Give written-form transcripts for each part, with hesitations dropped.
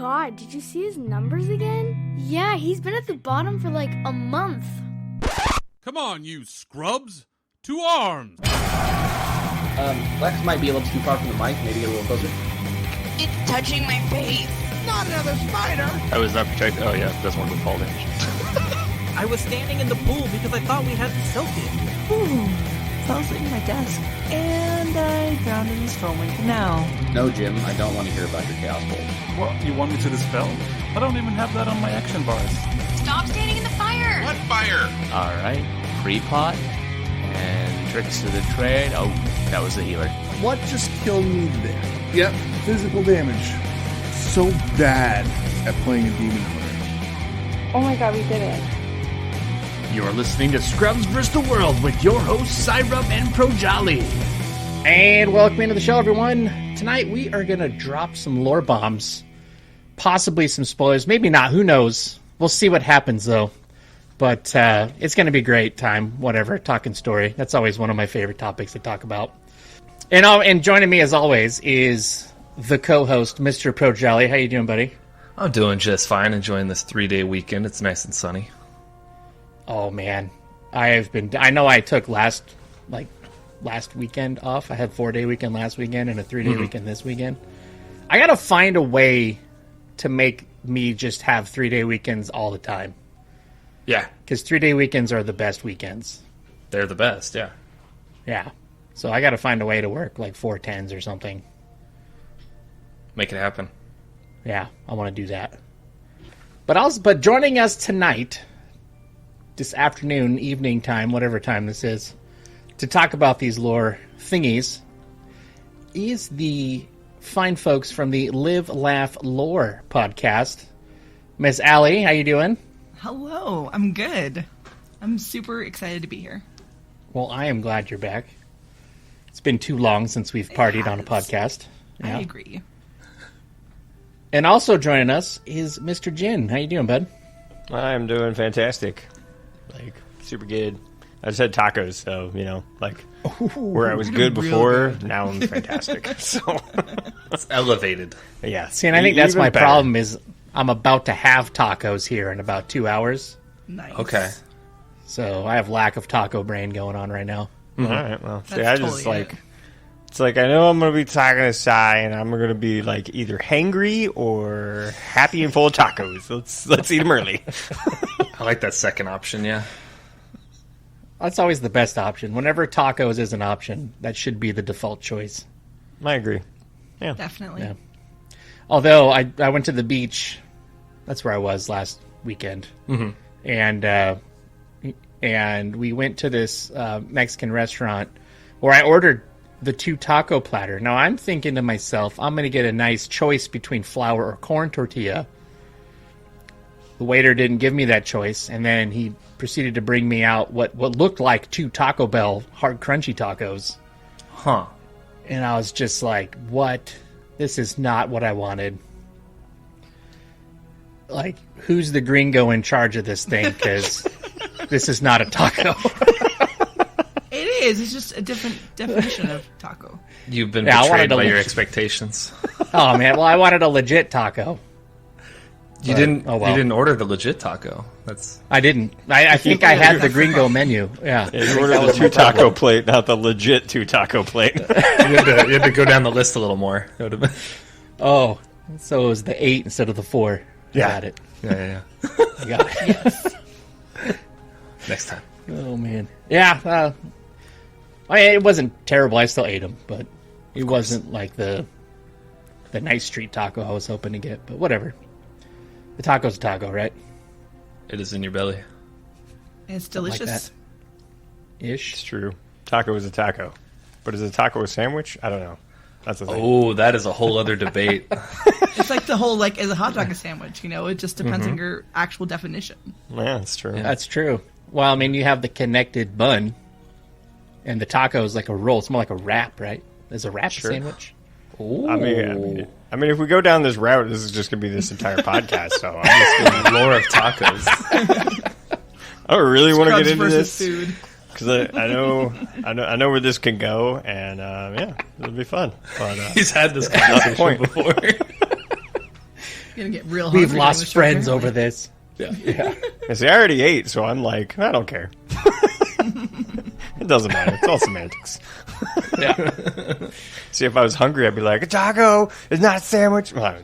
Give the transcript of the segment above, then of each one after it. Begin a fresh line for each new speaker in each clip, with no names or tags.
god, did you see his numbers again? Yeah, he's been at the bottom for like a month.
Come on, you scrubs! To arms!
Lex might be a little too far from the mic. Maybe get a little closer.
It's touching my face.
Not another spider!
I was not protected. Oh yeah, that's one with fall damage.
I was standing in the pool because I thought we had the soak in.
Ooh, fell asleep at my desk, and I drowned in the stormwind canal.
No, Jim, I don't want to hear about your chaos bolt.
What, you want me to dispel? I don't even have that on my action bars.
Stop standing in the fire!
What fire?
Alright, pre-pot, and tricks to the trade. Oh, that was the healer.
What just killed me there? Yep, physical damage. So bad at playing a demon hunter.
Oh my god, we did it.
You're listening to Scrubs vs. the World with your hosts, Cy and Projali.
And welcome into the show, everyone. Tonight we are going to drop some lore bombs. Possibly some spoilers. Maybe not. Who knows? We'll see what happens, though. But it's going to be a great time. Whatever. Talking story. That's always one of my favorite topics to talk about. And joining me, as always, is the co-host, Mr. Projali. How you doing, buddy?
I'm doing just fine. Enjoying this 3-day weekend. It's nice and sunny.
Oh, man. I know I took last weekend off. I had 4-day weekend last weekend and a 3-day weekend this weekend. I got to find a way to make me just have 3-day weekends all the time.
Yeah.
Because 3-day weekends are the best weekends.
They're the best, yeah.
Yeah. So I got to find a way to work like 4/10s or something.
Make it happen.
Yeah, I want to do that. But joining us tonight, this afternoon, evening time, whatever time this is, to talk about these lore thingies, is the fine folks from the Live, Laugh, Lore podcast. Miss Allie, how you doing?
Hello, I'm good. I'm super excited to be here.
Well, I am glad you're back. It's been too long since we've partied on a podcast. Yeah.
I agree.
And also joining us is Mr. Jin. How you doing, bud?
I'm doing fantastic. Like, super good. I just had tacos, so, where I was good before, now I'm fantastic. So
it's elevated.
Yeah.
See, and I think that's my problem is I'm about to have tacos here in about 2 hours.
Nice.
Okay.
So I have lack of taco brain going on right now.
Mm-hmm. All right, well, see,
that's
I just,
totally
it's like I know I'm going to be talking to Cy, and I'm going to be, either hangry or happy and full of tacos. Let's eat them early.
I like that second option, yeah.
That's always the best option. Whenever tacos is an option, that should be the default choice.
I agree. Yeah.
Definitely.
Yeah. Although I went to the beach, that's where I was last weekend, and we went to this Mexican restaurant where I ordered the 2 taco platter. Now I'm thinking to myself, I'm going to get a nice choice between flour or corn tortilla. The waiter didn't give me that choice, and then he proceeded to bring me out what looked like 2 Taco Bell hard crunchy tacos.
Huh.
And I was just like, what? This is not what I wanted. Like, who's the gringo in charge of this thing? Because this is not a taco.
It is. It's just a different definition of taco.
You've been betrayed by your expectations.
Oh, man. Well, I wanted a legit taco.
You didn't order the legit taco.
I didn't. I think I had the gringo menu. Yeah.
You ordered the 2 taco plate, not the legit 2 taco plate.
You had to go down the list a little more. It would have been...
Oh, so it was the 8 instead of the 4.
Yeah.
Got it.
Yeah.
I got it.
Yes.
Next time.
Oh, man. Yeah. It wasn't terrible. I still ate them, but it wasn't like the nice street taco I was hoping to get. But whatever. The taco's a taco, right?
It is in your belly.
It's delicious.
Like that. Ish.
It's true. Taco is a taco. But is a taco a sandwich? I don't know. That's the thing.
Oh, that is a whole other debate.
It's like the whole, is a hot dog a sandwich? It just depends on your actual definition.
Yeah, that's true.
Yeah. That's true. Well, I mean, you have the connected bun, and the taco is like a roll. It's more like a wrap, right? Is a wrap a sandwich?
Ooh. I mean, if we go down this route, this is just going to be this entire podcast. So I'm just going to lore of tacos. I don't really want to get into this because I know where this can go, and it'll be fun. But
he's had this conversation before.
Gonna get real.
We've
hungry
lost
during the show,
friends
apparently.
over this. Yeah.
See, I already ate, so I'm like, I don't care. It doesn't matter. It's all semantics.
Yeah.
See, if I was hungry, I'd be like, a taco is not a sandwich. Well,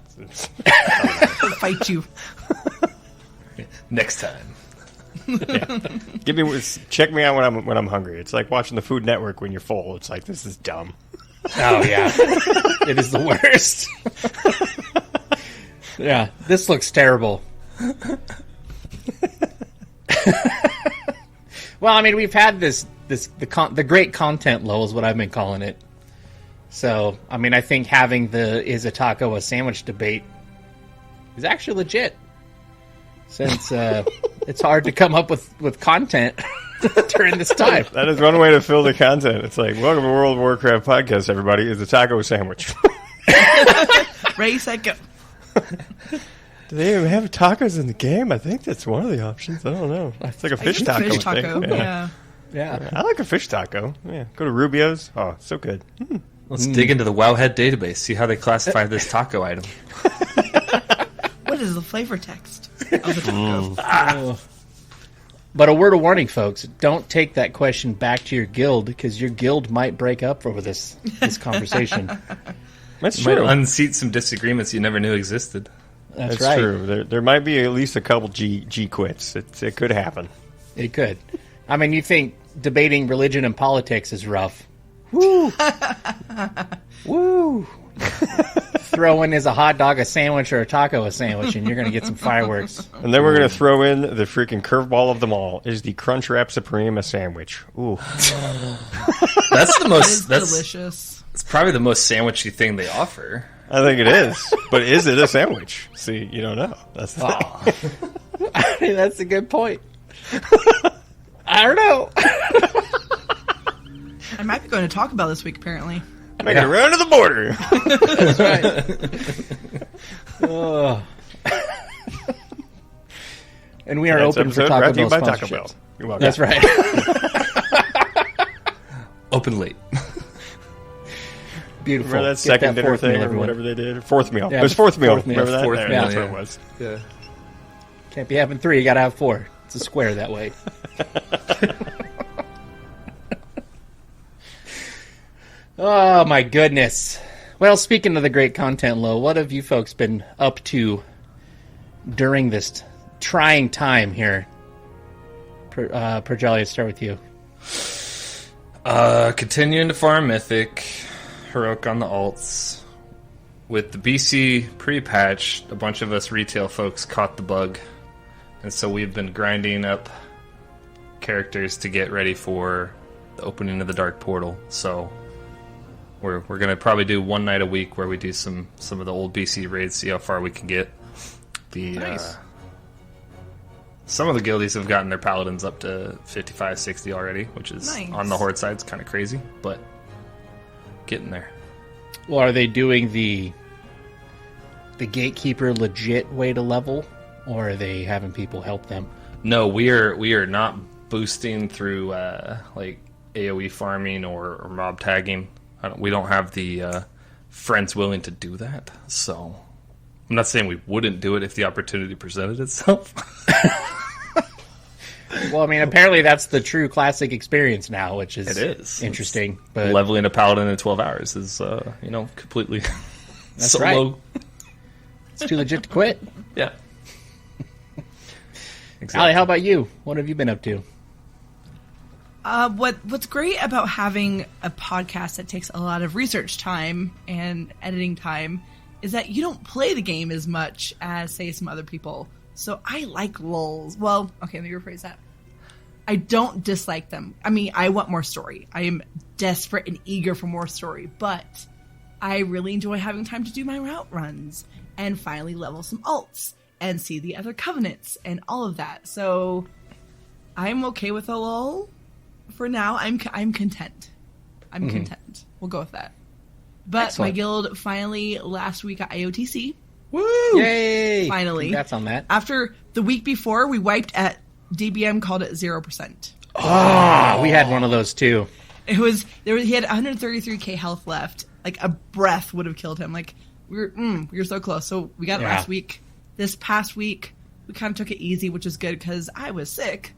I'll fight you.
Next time.
Check me out when I'm hungry. It's like watching the Food Network when you're full. It's like, this is dumb.
Oh, yeah. It is the worst. Yeah, this looks terrible. Well, I mean, we've had the great content lull is what I've been calling it. So, I mean, I think having the is a taco a sandwich debate is actually legit. Since it's hard to come up with content during this time.
That is one way to fill the content. It's like, welcome to World of Warcraft podcast, everybody. Is a taco a sandwich?
Ready, set, go.
Do they even have tacos in the game? I think that's one of the options. I don't know. It's like a fish taco.
Fish taco,
Yeah. I like a fish taco. Yeah, go to Rubio's. Oh, so good.
Let's dig into the Wowhead database, see how they classify this taco item.
What is the flavor text of the taco?
But a word of warning, folks. Don't take that question back to your guild, because your guild might break up over this conversation.
That's
Might
true.
unseat some disagreements you never knew existed.
That's
That's
right.
true. There might be at least a couple G quits. It could happen.
It could. I mean, you think debating religion and politics is rough. Woo! Woo! Throw in is a hot dog a sandwich or a taco a sandwich, and you're going to get some fireworks.
And then we're going to throw in the freaking curveball of them all. Is the Crunchwrap Supreme a sandwich? Ooh.
That's the most.
It's
That's
delicious.
It's probably the most sandwichy thing they offer.
I think it is. But is it a sandwich? See, you don't know. That's the thing.
I mean, that's a good point. I don't know.
I might be going to talk about this week, apparently.
Make it around to the border.
That's right. And we are open for Taco Bell sponsorships.
You're welcome.
That's right.
Open late.
Beautiful.
Remember that
Get
second
that
dinner
fourth
thing
meal,
or
everyone.
whatever they did? Fourth meal.
Yeah,
It was fourth meal.
fourth meal.
Remember that?
Fourth
There,
meal,
that's
yeah.
what it was.
Yeah.
Can't be having three. You got to have four. It's a square that way. Oh, my goodness. Well, speaking of the great content, Lo, what have you folks been up to during this trying time here? Projali, let's start with you.
Continuing to farm Mythic, heroic on the alts. With the BC pre-patch, a bunch of us retail folks caught the bug, and so we've been grinding up characters to get ready for the opening of the Dark Portal. So we're gonna probably do one night a week where we do some of the old BC raids, see how far we can get.
Nice.
Some of the guildies have gotten their paladins up to 55, 60 already, which is
Nice.
on the horde side, it's kind of crazy, but getting there.
Well, are they doing the gatekeeper legit way to level, or are they having people help them?
No, we are not boosting through like AoE farming or mob tagging. We don't have the friends willing to do that, so I'm not saying we wouldn't do it if the opportunity presented itself.
Well, I mean, apparently that's the true classic experience now, which is
It is.
interesting. But
Leveling a paladin in 12 hours is completely
That's
solo.
it's too legit to quit.
Yeah.
Allie, how about you? What have you been up to?
What's great about having a podcast that takes a lot of research time and editing time is that you don't play the game as much as, say, some other people. So I like lulls. Well, okay, let me rephrase that. I don't dislike them. I mean, I want more story. I am desperate and eager for more story, but I really enjoy having time to do my route runs and finally level some alts and see the other covenants and all of that. So I'm okay with a lull. For now, I'm content. I'm content. We'll go with that. But
Excellent.
my guild finally last week at IOTC.
Woo! Yay!
Finally.
Congrats on that.
After the week before, we wiped at DBM called it 0%.
Ah, we had one of those too.
It was he had 133k health left. Like a breath would have killed him. Like we were so close. So we got it last week. this past week, we kind of took it easy, which is good because I was sick,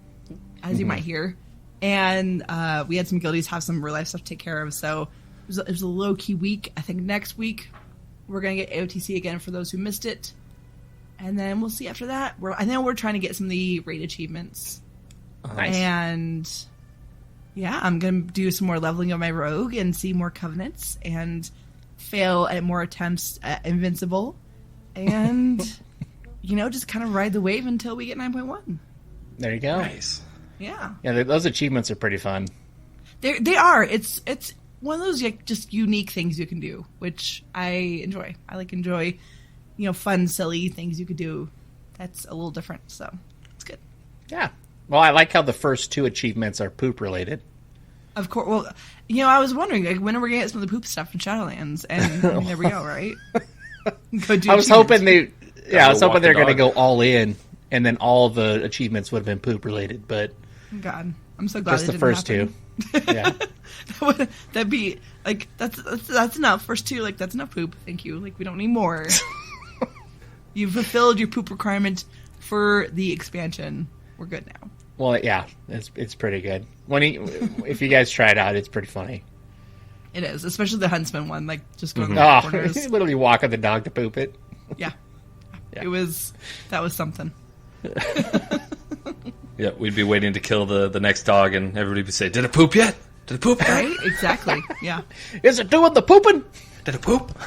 as you might hear. And we had some guildies have some real life stuff to take care of. So it was a low-key week. I think next week we're going to get AOTC again for those who missed it. And then we'll see after that. I know we're trying to get some of the raid achievements.
Nice.
And yeah, I'm going to do some more leveling of my rogue and see more covenants and fail at more attempts at Invincible. And, just kind of ride the wave until we get 9.1.
There you go.
Nice.
Yeah.
Yeah, those achievements are pretty fun.
They are. It's one of those just unique things you can do, which I enjoy. I enjoy, fun, silly things you could do. That's a little different, so it's good.
Yeah. Well, I like how the first 2 achievements are poop related.
Of course. Well, I was wondering, when are we going to get some of the poop stuff in Shadowlands? And there we go, right?
I was hoping they're going to go all in, and then all the achievements would have been poop related. But
God, I'm so glad
just
it
the
didn't
first
happen.
2. Yeah,
that'd be that's enough. First 2, that's enough poop. Thank you. We don't need more. You've fulfilled your poop requirement for the expansion. We're good now.
Well, yeah, it's pretty good. If you guys try it out, it's pretty funny.
It is, especially the huntsman one. Just going
Oh,
corners.
literally walking the dog to poop it.
Yeah. That was something.
Yeah, we'd be waiting to kill the next dog, and everybody would say, "Did it poop yet? Did it poop?"
Right? Exactly. Yeah.
Is it doing the pooping?
Did it poop?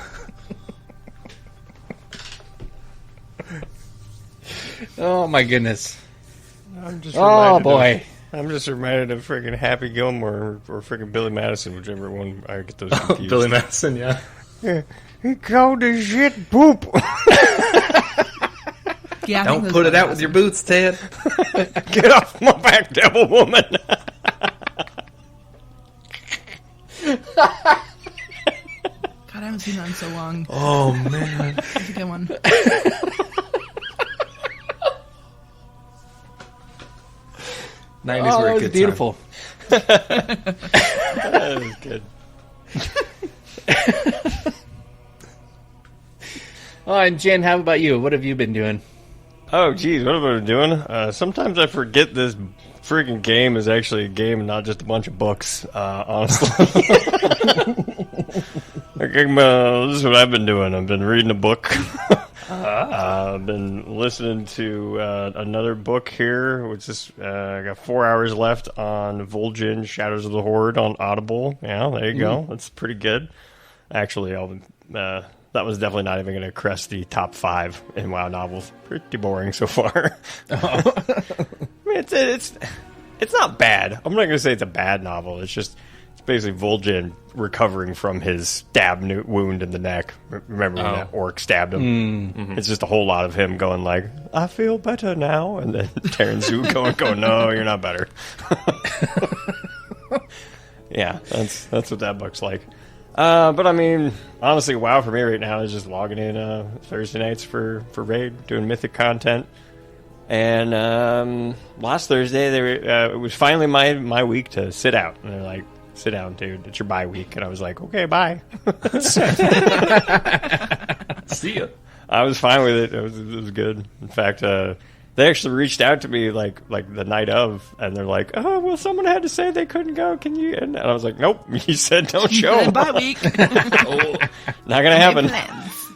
Oh my goodness.
I'm just
boy.
I'm just reminded of freaking Happy Gilmore or freaking Billy Madison, whichever one I get those confused.
Billy Madison, yeah.
He called the shit poop.
Yeah.
Don't put it out with your boots, Ted.
Get off my back, devil woman.
God, I haven't seen that in so long.
Oh, man.
That's a good one.
'90s were a good
beautiful.
That was good.
Oh, and Jen, how about you? What have you been doing?
Oh, geez, what have I been doing? Sometimes I forget this freaking game is actually a game and not just a bunch of books, honestly. This is what I've been doing. I've been reading a book. I've been listening to another book here, which is I got 4 hours left on Vol'jin, Shadows of the Horde on Audible. Yeah, there you go. That's pretty good. Actually, that was definitely not even going to crest the top 5 in WoW novels. Pretty boring so far. I mean, it's not bad. I'm not going to say it's a bad novel. It's basically Vol'jin recovering from his stab wound in the neck. Remember when that orc stabbed him? Mm-hmm. It's just a whole lot of him going I feel better now, and then Terran Zoo going, no, you're not better. Yeah, that's what that book's like. But I mean, honestly, WoW for me right now is just logging in Thursday nights for raid, doing mythic content. And last Thursday, it was finally my week to sit out. And they're like, "Sit down, dude. It's your bye week." And I was like, "Okay, bye."
See ya.
I was fine with it. It was good. In fact, they actually reached out to me like the night of, and they're like, "Oh, well, someone had to say they couldn't go. Can you?" And I was like, "Nope. You said don't show."
Bye week.
Oh, not gonna happen.
Plans.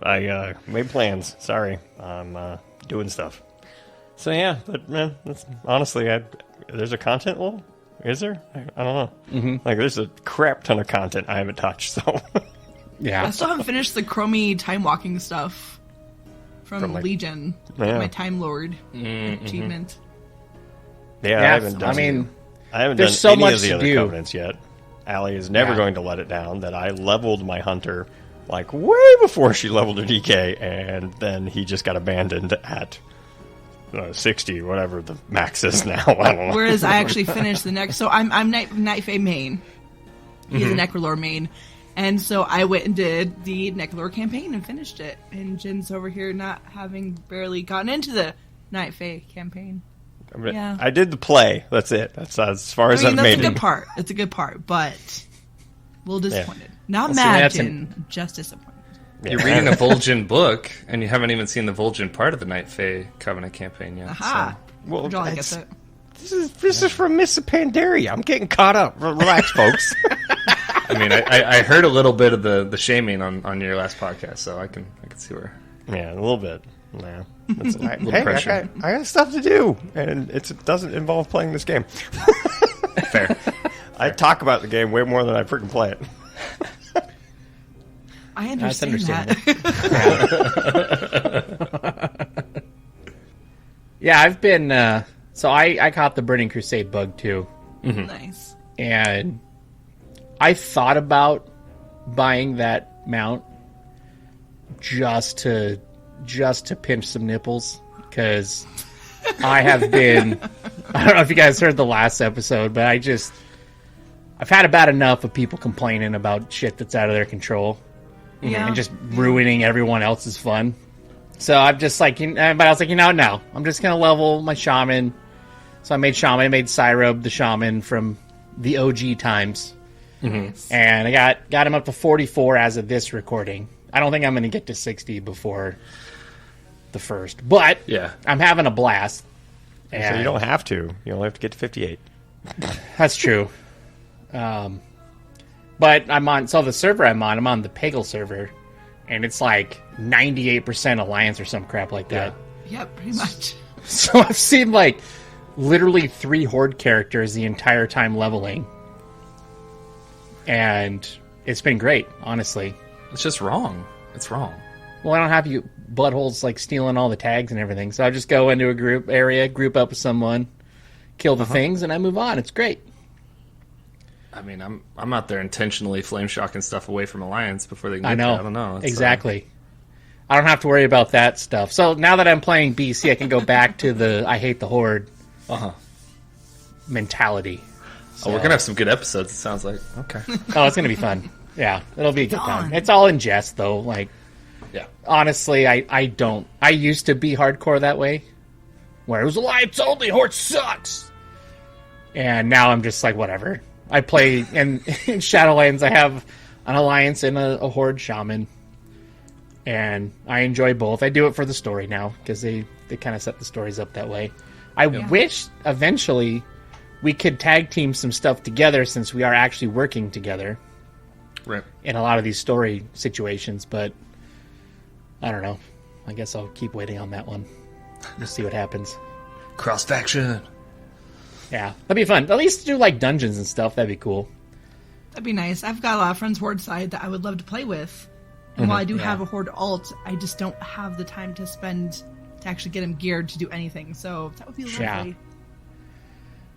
I made plans. Sorry, I'm doing stuff. So yeah, but man, that's honestly, there's a content wall. Is there? I don't know. Mm-hmm. There's a crap ton of content I haven't touched. So
yeah,
I still haven't finished the Chromie time walking stuff from Legion.
Yeah.
My Time Lord achievement.
Yeah, I haven't done. I haven't done
so
any
much
of the
to
other
do.
covenants yet. Allie is never going to let it down that I leveled my hunter way before she leveled her DK, and then he just got abandoned at 60, whatever the max is now. I don't know.
Whereas I actually finished the next. So I'm Night Fae main. He's a Necrolord main. And so I went and did the Necrolord campaign and finished it. And Jen's over here not having barely gotten into the Night Fae campaign. Yeah.
I did the play. That's it. That's as far as I've made it.
That's a good part. It's a good part, but a little disappointed. Not
Well,
mad,
see,
Jen. Just disappointed.
You're reading a Vol'jin book, and you haven't even seen the Vol'jin part of the Night Fae Covenant campaign yet.
Aha.
So.
Well,
Projali gets it.
This is from Miss Pandaria. I'm getting caught up. Relax, folks.
I mean, I heard a little bit of the shaming on your last podcast, so I can see where.
Yeah, a little bit. Yeah. That's,
little pressure.
I got stuff to do, and it doesn't involve playing this game.
Fair.
I talk about the game way more than I freaking play it.
I understand
that.
Yeah.
I've been. So I caught the Burning Crusade bug too.
Mm-hmm.
Nice.
And I thought about buying that mount just to pinch some nipples, because I have been. I don't know if you guys heard the last episode, but I've had about enough of people complaining about shit that's out of their control.
Yeah.
And just ruining everyone else's fun. So I'm just like, but I was like, no, I'm just gonna level my shaman. So I made Cyrub the shaman from the OG times, and I got him up to 44 as of this recording. I don't think I'm gonna get to 60 before the first, but
yeah, I'm
having a blast.
So you don't have to. You only have to get to 58.
That's true. But the server I'm on the Peggle server, and it's like 98% Alliance or some crap like that.
Yeah, pretty much.
So I've seen like literally 3 Horde characters the entire time leveling. And it's been great, honestly.
It's just wrong. It's wrong.
Well, I don't have you buttholes like stealing all the tags and everything. So I just go into a group up with someone, kill the things, and I move on. It's great.
I mean, I'm out there intentionally flame shocking stuff away from Alliance before they can get
I know.
there. I don't know. It's,
exactly. I don't have to worry about that stuff. So now that I'm playing BC, I can go back to the I hate the Horde mentality. So.
Oh, we're going to have some good episodes, it sounds like. Okay.
Oh, it's going to be fun. Yeah, it'll be a good time. It's all in jest, though. Like,
yeah.
Honestly, I used to be hardcore that way, where it was Alliance only, Horde sucks. And now I'm just like, whatever. I play in Shadowlands. I have an Alliance and a Horde Shaman, and I enjoy both. I do it for the story now, because they kind of set the stories up that way. I wish eventually we could tag team some stuff together, since we are actually working together in a lot of these story situations, but I don't know. I guess I'll keep waiting on that one. We'll see what happens.
Cross faction.
Yeah, that'd be fun. At least do like dungeons and stuff. That'd be cool.
That'd be nice. I've got a lot of friends Horde side that I would love to play with. And while I do have a Horde alt, I just don't have the time to spend to actually get him geared to do anything. So that would be lovely.
Yeah.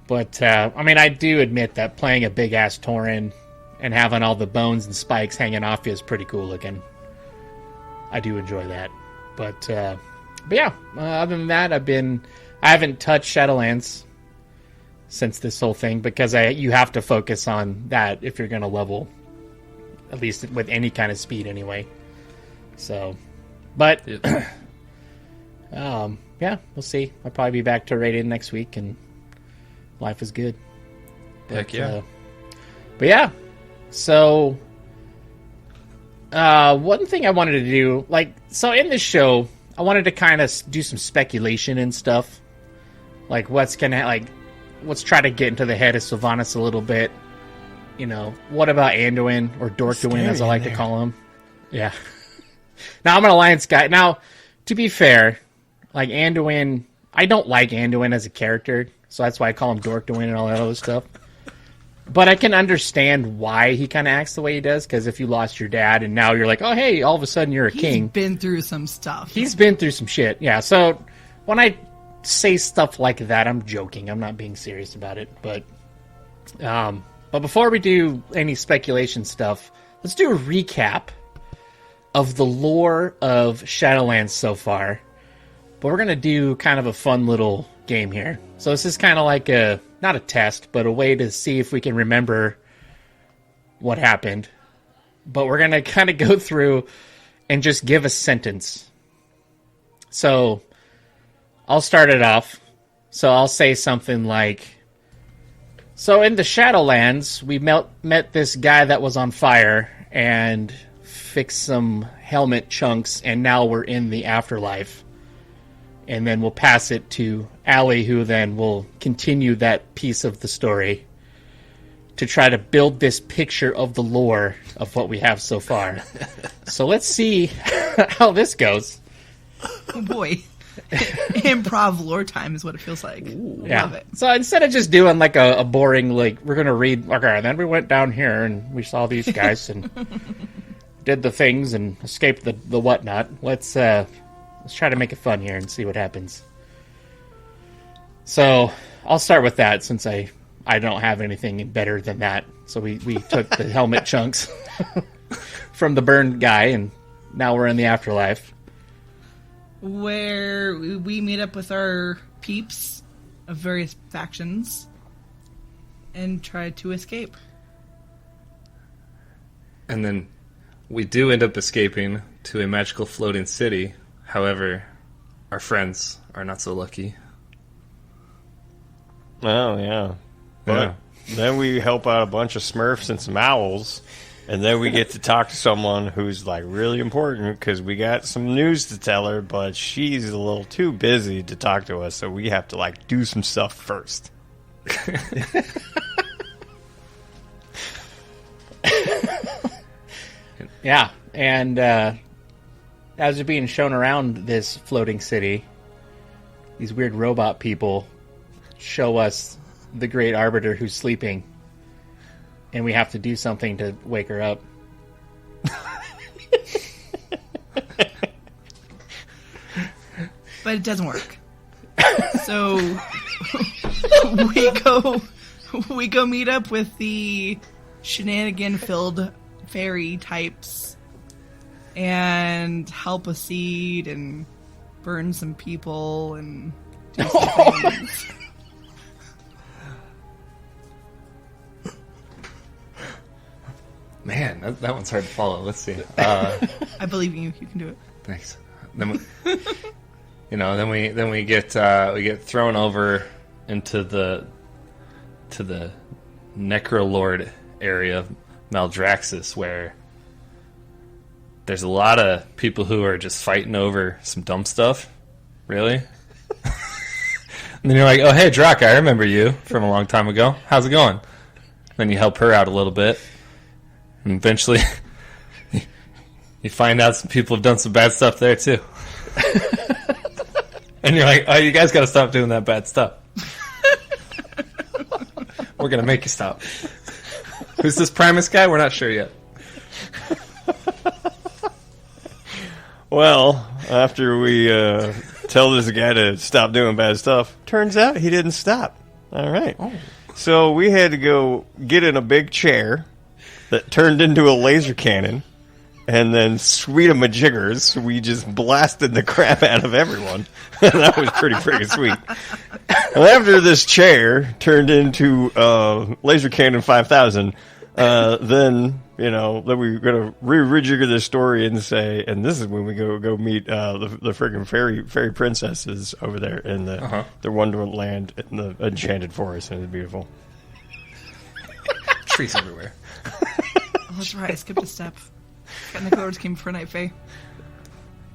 But, I mean, I do admit that playing a big-ass Tauren and having all the bones and spikes hanging off you is pretty cool looking. I do enjoy that. But yeah, other than that, I haven't touched Shadowlands since this whole thing, because you have to focus on that if you're going to level, at least with any kind of speed anyway. So, but yeah, we'll see. I'll probably be back to raiding next week, and life is good.
Heck yeah.
But yeah, so one thing I wanted to do, so in this show, I wanted to kind of do some speculation and stuff, like let's try to get into the head of Sylvanas a little bit. You know, what about Anduin, or Dorkduin as I like to call him? Yeah. Now I'm an Alliance guy. Now, to be fair, like Anduin, I don't like Anduin as a character, so that's why I call him Dorkduin and all that other stuff. But I can understand why he kind of acts the way he does, because if you lost your dad and now you're like, oh, hey, all of a sudden you're a king.
He's been through some stuff.
He's been through some shit, yeah. So when I say stuff like that, I'm joking. I'm not being serious about it. But before we do any speculation stuff, let's do a recap of the lore of Shadowlands so far. But we're going to do kind of a fun little game here. So this is kind of like not a test, but a way to see if we can remember what happened. But we're going to kind of go through and just give a sentence. So I'll start it off. So I'll say something like, so in the Shadowlands, we met this guy that was on fire and fixed some helmet chunks, and now we're in the afterlife. And then we'll pass it to Allie, who then will continue that piece of the story to try to build this picture of the lore of what we have so far. So let's see how this goes.
Oh boy. Improv lore time is what it feels like. Love it.
So instead of just doing like a boring, like, we're going to read, okay, and then we went down here and we saw these guys and did the things and escaped the whatnot, let's try to make it fun here and see what happens. So I'll start with that since I don't have anything better than that. So we took the helmet chunks from the burned guy, and now we're in the afterlife.
Where we meet up with our peeps of various factions and try to escape.
And then we do end up escaping to a magical floating city. However, our friends are not so lucky.
Oh, yeah. But then we help out a bunch of Smurfs and some owls, and then we get to talk to someone who's, like, really important because we got some news to tell her, but she's a little too busy to talk to us, so we have to, like, do some stuff first.
Yeah, and as you're being shown around this floating city, these weird robot people show us the great arbiter who's sleeping, and we have to do something to wake her up.
But it doesn't work. So we go meet up with the shenanigan-filled fairy types and help a seed and burn some people and do some things.
Man, that one's hard to follow. Let's see.
I believe in you. You can do it.
Thanks. Then we get thrown over into the Necrolord area of Maldraxxus, where there's a lot of people who are just fighting over some dumb stuff. Really? And then you're like, oh, hey, Drac, I remember you from a long time ago. How's it going? Then you help her out a little bit. And eventually, you find out some people have done some bad stuff there, too. And you're like, oh, you guys got to stop doing that bad stuff. We're going to make you stop. Who's this Primus guy? We're not sure yet.
Well, after we tell this guy to stop doing bad stuff, turns out he didn't stop. All right. Oh. So we had to go get in a big chair that turned into a laser cannon, and then sweet-a-majiggers, we just blasted the crap out of everyone. That was pretty freaking sweet. And after this chair turned into Laser Cannon 5000, then we're going to rejigger this story and say, and this is when we go meet the friggin' fairy princesses over there in the Wonderland in the Enchanted Forest, and it's beautiful.
Trees everywhere.
Oh, that's right. I skipped a step. Necrolords came for Night Fae.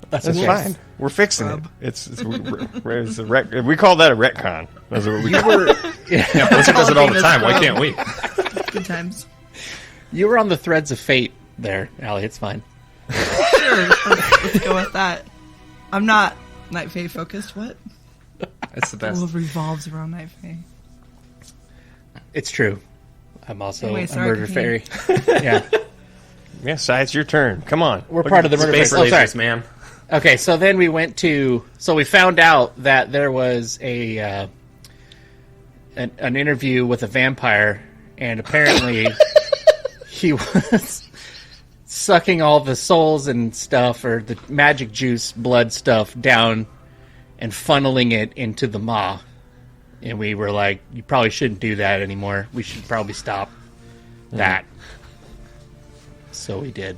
That's fine. We're fixing it. It's a we call that a retcon. That's what we call it.
Yeah, Blizzard does it all the time. Why can't we?
Good times.
You were on the threads of fate there, Allie. It's fine.
Sure. Let's go with that. I'm not Night Fae focused. What?
It's the best.
The world revolves around Night Fae.
It's true. I'm also
Anyway,
a murder fairy.
Yeah. Yeah, Cy, it's your turn. Come on.
We're part of the murder
fairy. Lasers, man.
Okay, so then we went to... So we found out that there was an interview with a vampire, and apparently he was sucking all the souls and stuff, or the magic juice blood stuff, down and funneling it into the maw. And we were like, you probably shouldn't do that anymore. We should probably stop that. So we did.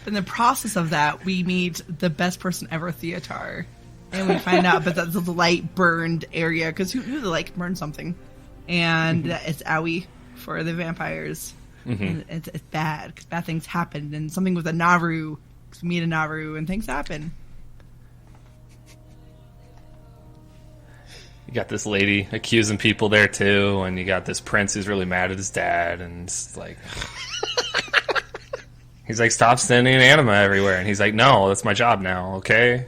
In the process of that, we meet the best person ever, Theotar. And we find out that that's the light burned area, because who the light burned something. And it's Owie for the vampires. And it's bad because bad things happen, and something with a Naru, meet a Naru, and things happen.
You got this lady accusing people there too, and you got this prince who's really mad at his dad, and it's like he's like, stop sending anima everywhere, and he's like, no, that's my job now, okay?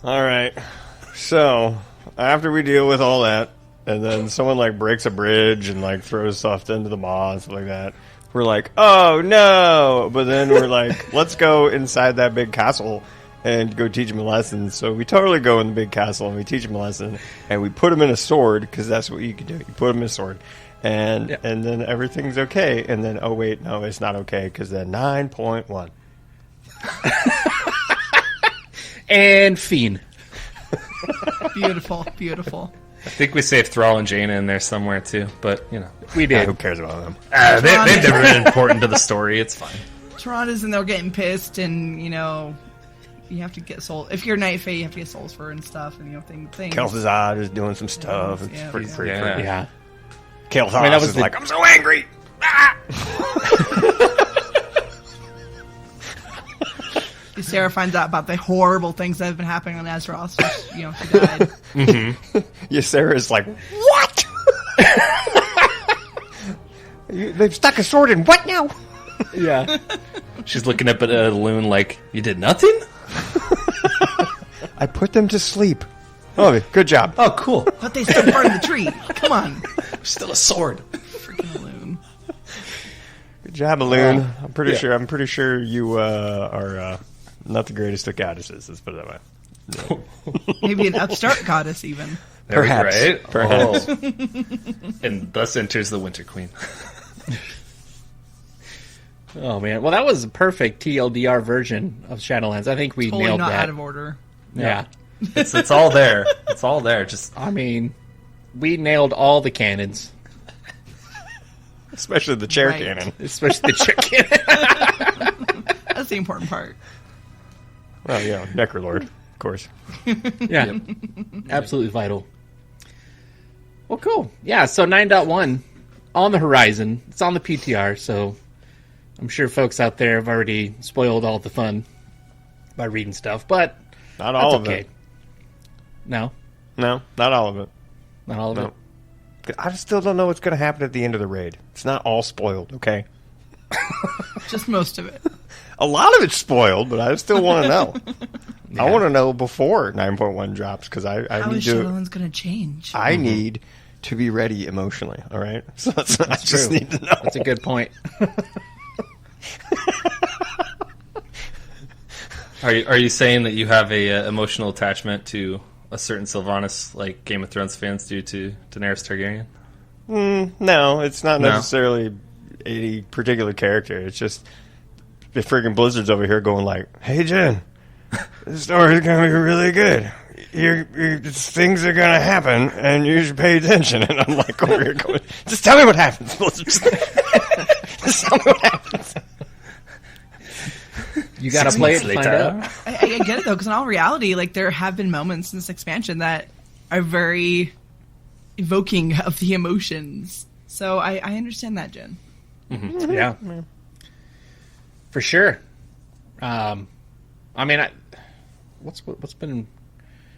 All right. So after we deal with all that, and then someone like breaks a bridge and like throws stuff into the maw and stuff like that, we're like, oh no! But then we're like, let's go inside that big castle and go teach him a lesson. So we totally go in the big castle and we teach him a lesson, and we put him in a sword because that's what you can do. You put him in a sword, and then everything's okay. And then oh wait, no, it's not okay because then 9.1
and Fiend.
Beautiful, beautiful.
I think we saved Thrall and Jaina in there somewhere too, but you know,
we did.
Who cares about them?
They've never been important to the story. It's fine.
Toronto's in there getting pissed, and you know, you have to get souls. If you're Night Fae, you have to get souls for and stuff, and you know things.
Kel'Thuzad is doing some stuff. It's pretty freaky.
Yeah.
Kel'Thuzad is like, I'm so angry.
Sarah finds out about the horrible things that have been happening on Azeroth. Which, you know, she died.
Yeah, Sarah's like, what? They've stuck a sword in what now?
Yeah.
She's looking up at Loon like, you did nothing?
I put them to sleep. Oh, good job.
Oh, cool.
But they still part of the tree. Come on.
Still a sword.
Freaking Loon.
Good job, Loon. I'm pretty sure you are not the greatest of goddesses. Let's put it that way.
Maybe an upstart goddess, even.
Perhaps.
Right?
Perhaps.
Oh. And thus enters the Winter Queen.
Oh man, well that was a perfect TLDR version of Shadowlands. I think we
Totally
nailed
not
that.
out of order.
Yeah.
It's all there. It's all there. Just
I mean, we nailed all the cannons.
Especially the chair
Right.
cannon.
Especially the chair cannon.
That's the important part.
Well, yeah, Necrolord, of course.
Yeah. Absolutely vital. Well, cool. Yeah, so 9.1 on the horizon. It's on the PTR, so I'm sure folks out there have already spoiled all the fun by reading stuff, but
Not all of
okay.
it.
No?
No, not all of it.
Not all of
No.
it?
I still don't know what's going to happen at the end of the raid. It's not all spoiled, okay?
Just most of it.
A lot of it's spoiled, but I still want to know.
Yeah.
I want to know before 9.1 drops because I
How
need
is
to.
Shadowlands going to change?
I need to be ready emotionally. All right, so I just
true.
need to know.
That's a good point.
Are you saying that you have a emotional attachment to a certain Sylvanas like Game of Thrones fans do to Daenerys Targaryen?
No, it's not
No.
necessarily a particular character. It's just the friggin' Blizzard's over here going like, "Hey Jen, this story's gonna be really good. Things are gonna happen, and you should pay attention." And I'm like over here going, "Just tell me what happens, Blizzard. Just tell me what happens."
You got to play it to find out.
I get it though, because in all reality, like there have been moments in this expansion that are very evoking of the emotions. So I understand that, Jen.
Yeah. For sure. I mean, what's been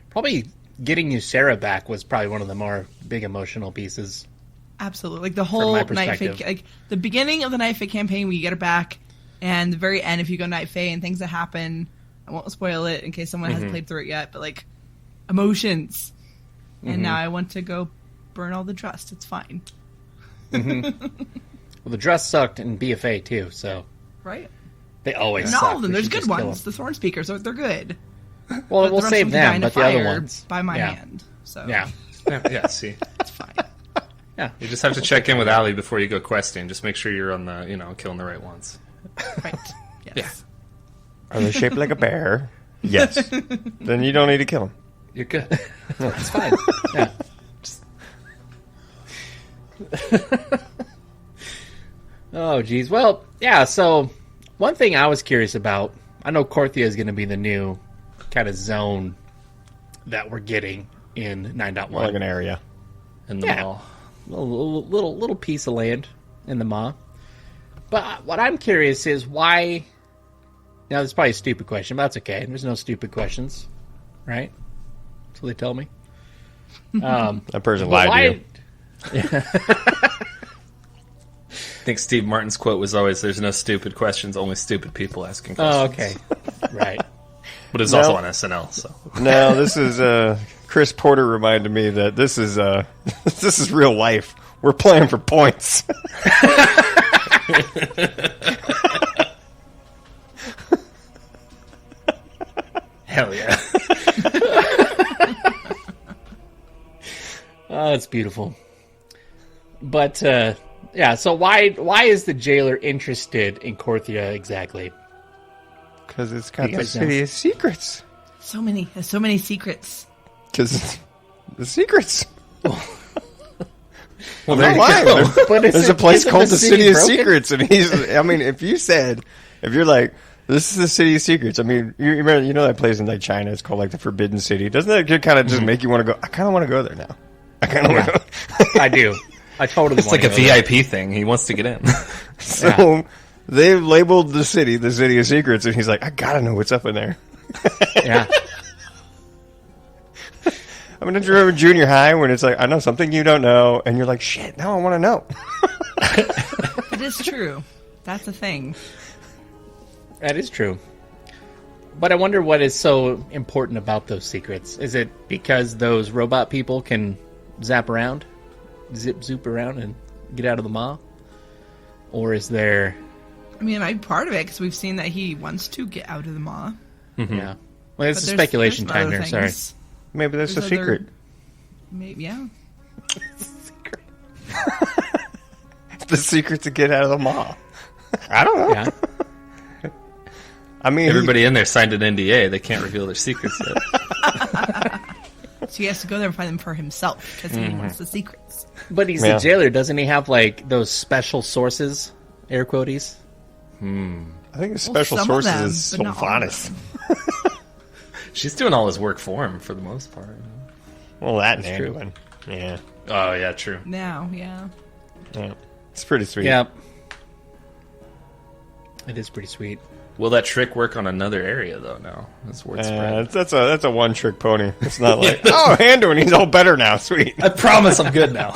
probably getting you Sarah back was probably one of the more big emotional pieces.
Absolutely, like the whole
my
Night Fae,
perspective.
like the beginning of the Night Fae campaign, we get her back, and the very end, if you go Night Fae and things that happen, I won't spoil it in case someone hasn't played through it yet, but like emotions, and now I want to go burn all the trust. It's fine,
Well, the dress sucked in BFA too, so
right?
they always
Not
suck.
all of them.
We
There's
should
good
just kill
ones.
them.
The Thorn Speakers, they're good.
Well,
But
we'll
the rest
save
of them die
them,
in a
but the other
fire
ones
by my
yeah.
hand. So
Yeah.
Yeah, see.
it's fine.
Yeah.
You just have to check in with Allie before you go questing. Just make sure you're on the, killing the right ones.
Right. Yes.
Are they shaped like a bear? Yes. Then you don't need to kill them.
You're good.
It's fine. Yeah. Oh, geez. Well, yeah, so one thing I was curious about, I know Korthia is going to be the new kind of zone that we're getting in 9.1.
More like an area.
In the
Yeah.
mall.
little piece of land in the Maw. But what I'm curious is why. Now, this is probably a stupid question, but that's okay. There's no stupid questions, right? That's what they tell me.
That person lied to you.
I think Steve Martin's quote was always, "There's no stupid questions, only stupid people asking questions."
Oh, okay. Right.
But it's also on SNL, so.
No, this is Chris Porter reminded me that this is this is real life. We're playing for points.
Hell yeah.
Oh, it's beautiful. But yeah, so why is the jailer interested in Korthia exactly?
Because it's got the city of secrets.
There's so many secrets.
Because the secrets.
Well, there you go.
But there's a place called the City of Secrets, and I mean, if you're like, this is the City of Secrets. I mean, you remember, that place in like China? It's called like the Forbidden City. Doesn't that kind of just make you want to go? I kind of want to go there now. I kind of want to go.
I do. I totally.
It's like a VIP thing. He wants to get in.
So they've labeled the City of Secrets, and he's like, I gotta know what's up in there.
Yeah.
I mean, don't you remember junior high when it's like, I know something you don't know, and you're like, shit, now I want to know.
It is true. That's a thing.
That is true. But I wonder what is so important about those secrets. Is it because those robot people can zoop around, and get out of the Maw? Or is there...
I mean, it might be part of it, because we've seen that he wants to get out of the Maw.
Mm-hmm. Yeah. Well, it's a speculation time here, sorry.
Maybe that's a secret.
Maybe, yeah.
Secret.
The secret to get out of the Maw. I don't know.
Yeah.
I mean,
everybody in there signed an NDA. They can't reveal their secrets yet.
So he has to go there and find them for himself because he wants the secrets.
But he's the jailer. Doesn't he have like those special sources? Air quotes.
I think the special sources is Sylvanas.
She's doing all his work for him for the most part.
Well, that's true. Yeah.
Oh yeah, true.
Now, yeah.
It's pretty sweet.
Yeah. It is pretty sweet.
Will that trick work on another area though? No, that's word spread.
That's a one trick pony. It's not like Handor, he's all better now. Sweet.
I promise I'm good now.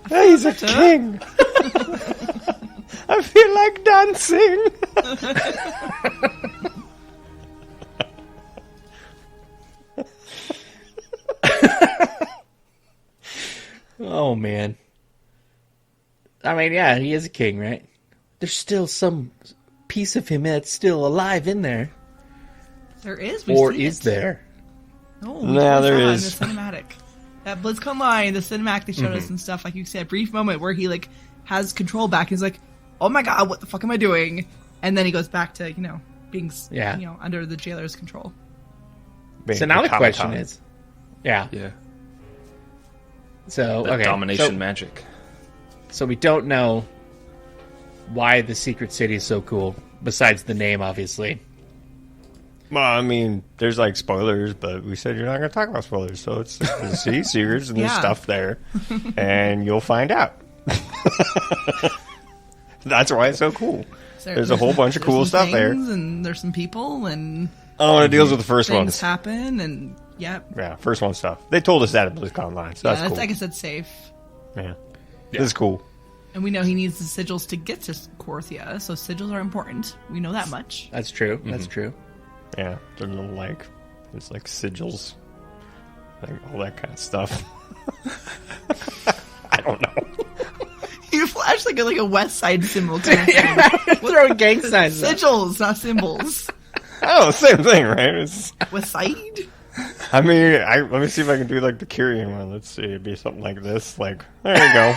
Hey, he's a king. I feel like dancing.
Oh man. I mean, yeah, he is a king, right? There's still some piece of him that's still alive in there.
There is.
Or is there?
No, there is. In the cinematic. At BlizzCon Line, the cinematic they showed us and stuff, like you said, a brief moment where he like has control back. He's like, oh my god, what the fuck am I doing? And then he goes back to, being under the jailer's control.
So now the question is... Yeah. So,
that domination magic.
So we don't know why the Secret City is so cool, besides the name, obviously.
Well, I mean, there's like spoilers, but we said you're not going to talk about spoilers, so it's the City Secrets and there's stuff there, and you'll find out. That's why it's so cool. There's a whole bunch of cool stuff there.
And there's some people, and...
Oh, and it deals with the first ones.
Things happen, and... Yep.
Yeah, first one stuff. They told us that at BlizzCon Online, so that's cool.
I guess that's safe.
Yeah. This is cool.
And we know he needs the sigils to get to Korthia, so sigils are important. We know that much.
That's true. That's true.
Yeah, they're little it's like sigils, like all that kind of stuff. I don't know.
You flash like a West Side symbol kind of thing.
Throwing gang signs.
Sigils, not symbols.
Oh, same thing, right?
West Side?
I mean, let me see if I can do like the Kyrian one. Let's see, it'd be something like this. Like, there you go.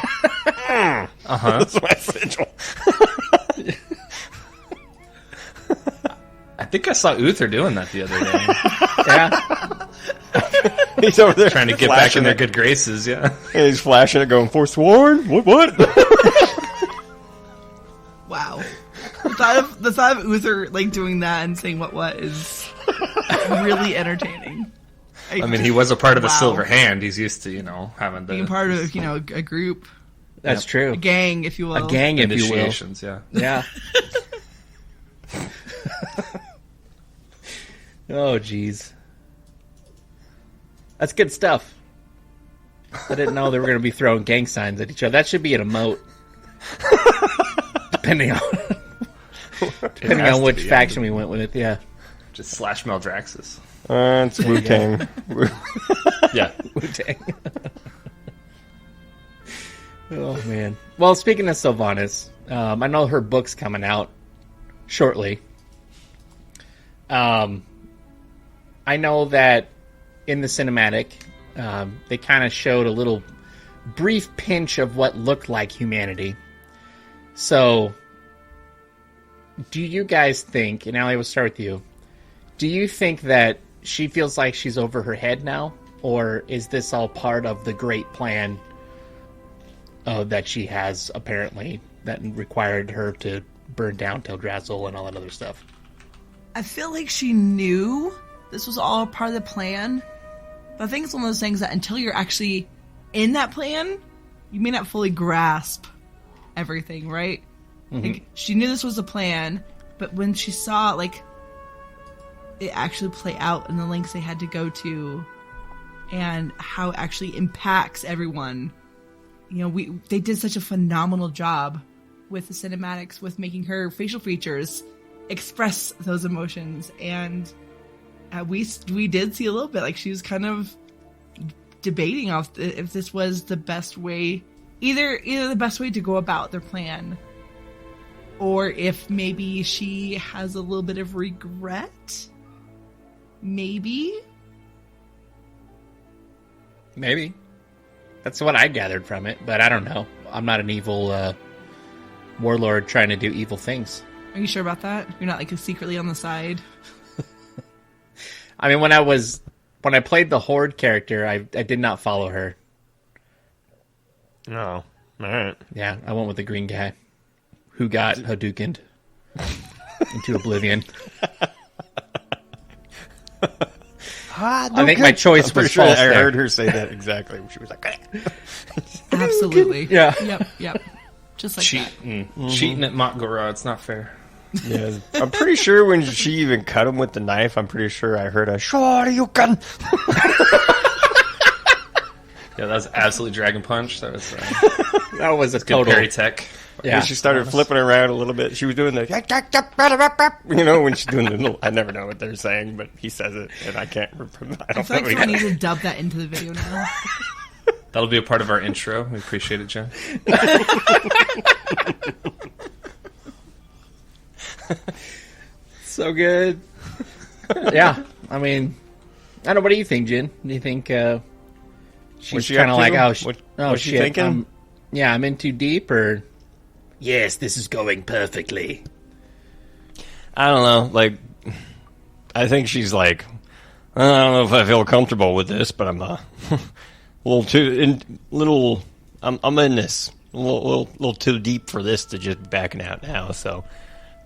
That's my sigil.
I think I saw Uther doing that the other day.
Yeah. He's over there
trying to get back in their good graces, yeah.
And he's flashing it, going, Forsworn? What?
Wow. The thought of Uther like doing that and saying what is really entertaining.
I mean, he was a part of the
Wow.
Silver Hand. He's used to, having the...
Being part of, a group.
That's true.
A gang, if you will.
A gang, if you will.
Initiations, yeah.
Yeah. Oh, jeez. That's good stuff. I didn't know they were going to be throwing gang signs at each other. That should be an emote. depending on which faction we went with it, yeah.
Just slash Meldraxxus.
It's Wu-Tang.
Yeah.
Wu-Tang. Oh, man. Well, speaking of Sylvanas, I know her book's coming out shortly. I know that in the cinematic, they kind of showed a little brief pinch of what looked like humanity. So, do you guys think, and Allie, we'll start with you, do you think that she feels like she's over her head now? Or is this all part of the great plan that she has, apparently, that required her to burn down Teldrassil and all that other stuff?
I feel like she knew this was all part of the plan. But I think it's one of those things that until you're actually in that plan, you may not fully grasp everything, right?
Mm-hmm.
Like, she knew this was a plan, but when she saw, like, it actually play out and the lengths they had to go to and how it actually impacts everyone, they did such a phenomenal job with the cinematics, with making her facial features express those emotions, and we did see a little bit like she was kind of debating if this was the best way, either the best way to go about their plan, or if maybe she has a little bit of regret. Maybe. That's
what I gathered from it, but I don't know. I'm not an evil warlord trying to do evil things.
Are you sure about that? You're not, like, secretly on the side?
I mean, when I played the Horde character, I did not follow her.
No. Alright.
Yeah, I went with the green guy who got Hadoukened into oblivion. I think my choice was
sure
false.
I
there.
heard her say that exactly. She was like,
Absolutely.
Yeah.
Yep. Just like
Cheating.
that.
Cheating at Mok'Gara, it's not fair.
Yeah, I'm pretty sure when she even cut him with the knife, I'm pretty sure I heard a "Sure you can."
Yeah, that was absolutely Dragon Punch. That was
that was a
good
total
parry tech.
Yeah, when she started flipping around a little bit. She was doing the, when she's doing the little, I never know what they're saying, but he says it, and I can't. I
feel like someone needs to dub that into the video now.
That'll be a part of our intro. We appreciate it, Jen.
So good. Yeah, I mean, I don't know. What do you think, Jen? Do you think she's kind of like,
what's she thinking?
I'm in too deep, or yes, this is going perfectly.
I don't know. Like, I think she's like, I don't know if I feel comfortable with this, but I'm a little I'm in this a little too deep for this to just be backing out now. So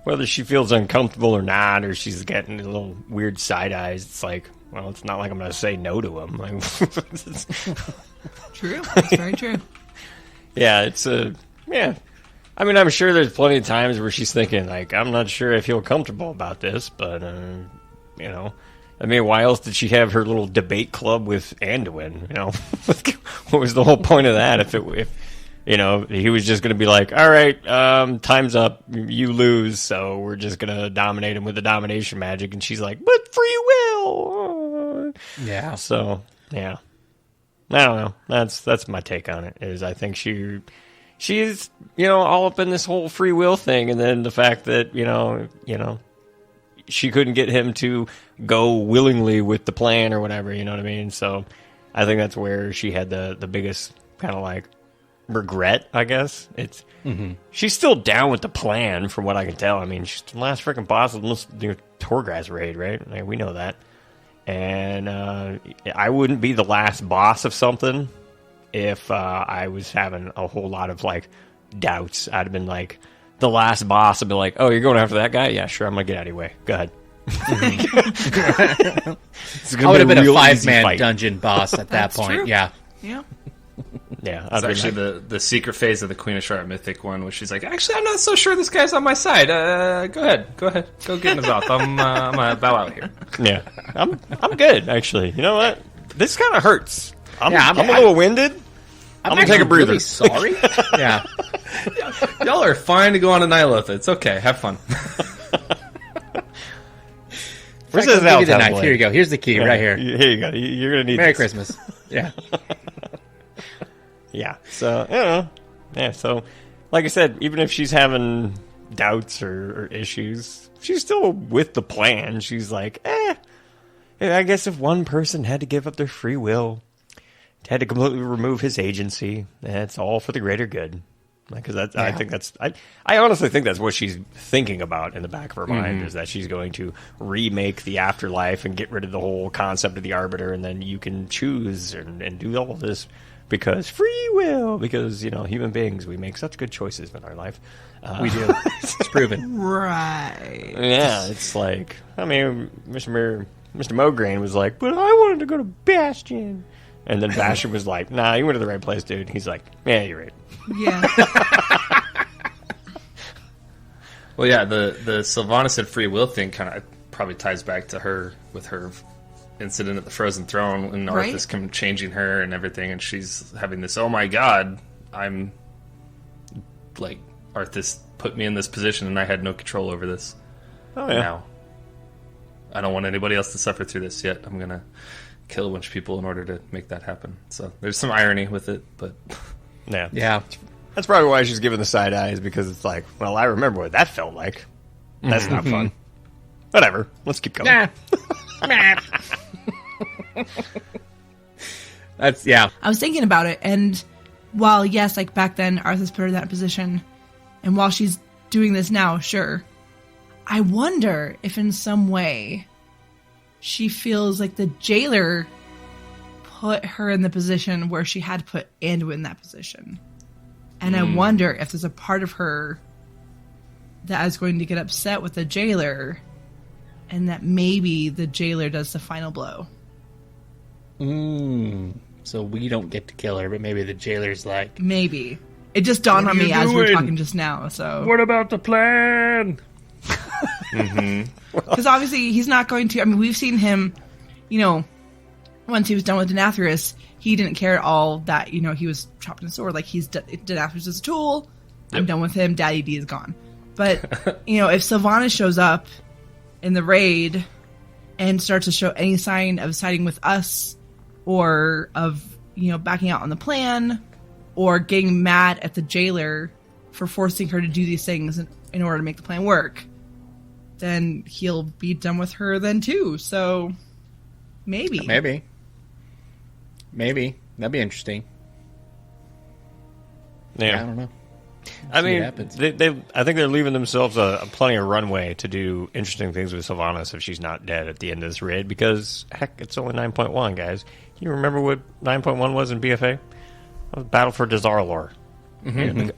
whether she feels uncomfortable or not, or she's getting a little weird side eyes, it's like, well, it's not like I'm going to say no to him. Like,
True. That's very true.
Yeah, yeah. I mean, I'm sure there's plenty of times where she's thinking, like, I'm not sure I feel comfortable about this, but, I mean, why else did she have her little debate club with Anduin, What was the whole point of that if he was just going to be like, all right, time's up, you lose, so we're just going to dominate him with the domination magic, and she's like, but free will!
Yeah.
So, yeah. I don't know. That's my take on it, is I think she's, all up in this whole free will thing, and then the fact that, she couldn't get him to go willingly with the plan or whatever, you know what I mean? So I think that's where she had the biggest kind of like regret, I guess. She's still down with the plan from what I can tell. I mean, she's the last freaking boss of the Torghast raid, right? Like, we know that. And I wouldn't be the last boss of something if I was having a whole lot of like doubts. I'd have been like, the last boss would be like, oh, you're going after that guy? Yeah, sure, I'm going to get out of your way. Go ahead.
I would have been a 5-man dungeon boss at that point.
True.
Yeah.
Yeah.
Yeah,
It's actually the secret phase of the Queen of Shard Mythic one, where she's like, actually, I'm not so sure this guy's on my side. Go ahead, go get in his mouth. I'm gonna bow out here.
Yeah, I'm good actually. You know what? This kind of hurts. I'm a
I'm
little winded. I'm gonna take a breather.
Really sorry. Yeah.
Y'all are fine to go on a Nihilith. It's okay. Have fun.
Where's
I'll
his
give you the
Altab
knife.
blade?
Here you go. Here's the key right here.
Here you go. You're gonna need
Merry
this.
Christmas. Yeah.
Yeah. So, you know. Yeah, so, like I said, even if she's having doubts or issues, she's still with the plan. She's like, I guess if one person had to give up their free will, had to completely remove his agency, it's all for the greater good. Because I think I honestly think that's what she's thinking about in the back of her mind, is that she's going to remake the afterlife and get rid of the whole concept of the Arbiter, and then you can choose and do all this because free will, because, you know, human beings, we make such good choices in our life.
We do. It's proven.
Right.
Yeah, it's like, I mean, Mr. Mograine was like, but I wanted to go to Bastion. And then Bastion was like, nah, you went to the right place, dude. He's like, yeah, you're right.
Yeah.
Well, yeah, the Sylvanas and free will thing kind of probably ties back to her with her incident at the Frozen Throne and Arthas changing her and everything, and she's having this, oh my god, I'm like, Arthas put me in this position and I had no control over this.
Oh, yeah.
Now, I don't want anybody else to suffer through this yet. I'm going to kill a bunch of people in order to make that happen. So there's some irony with it, but...
Yeah. That's probably why she's giving the side eyes, because it's like, well, I remember what that felt like. That's not fun. Whatever. Let's keep going.
That's, yeah.
I was thinking about it, and while, yes, like back then, Arthas put her in that position, and while she's doing this now, sure, I wonder if in some way she feels like the jailer put her in the position where she had to put Anduin in that position. And I wonder if there's a part of her that is going to get upset with the jailer, and that maybe the jailer does the final blow.
So we don't get to kill her, but maybe the jailer's like...
Maybe. It just dawned on me as we were talking just now, so...
What about the plan?
Because obviously he's not going to... I mean, we've seen him, you know, once he was done with Denathrius, he didn't care at all that, you know, he was chopping his sword. Like, Denathrius is a tool. Yep. I'm done with him. Daddy D is gone. But, you know, if Sylvanas shows up in the raid and starts to show any sign of siding with us, or of, you know, backing out on the plan, or getting mad at the jailer for forcing her to do these things in order to make the plan work, then he'll be done with her then too. So maybe. That'd
be interesting.
Yeah.
I don't know.
I mean, I think they're leaving themselves plenty of runway to do interesting things with Sylvanas if she's not dead at the end of this raid, because, heck, it's only 9.1, guys. You remember what 9.1 was in BFA? It was Battle for Dazar'alor.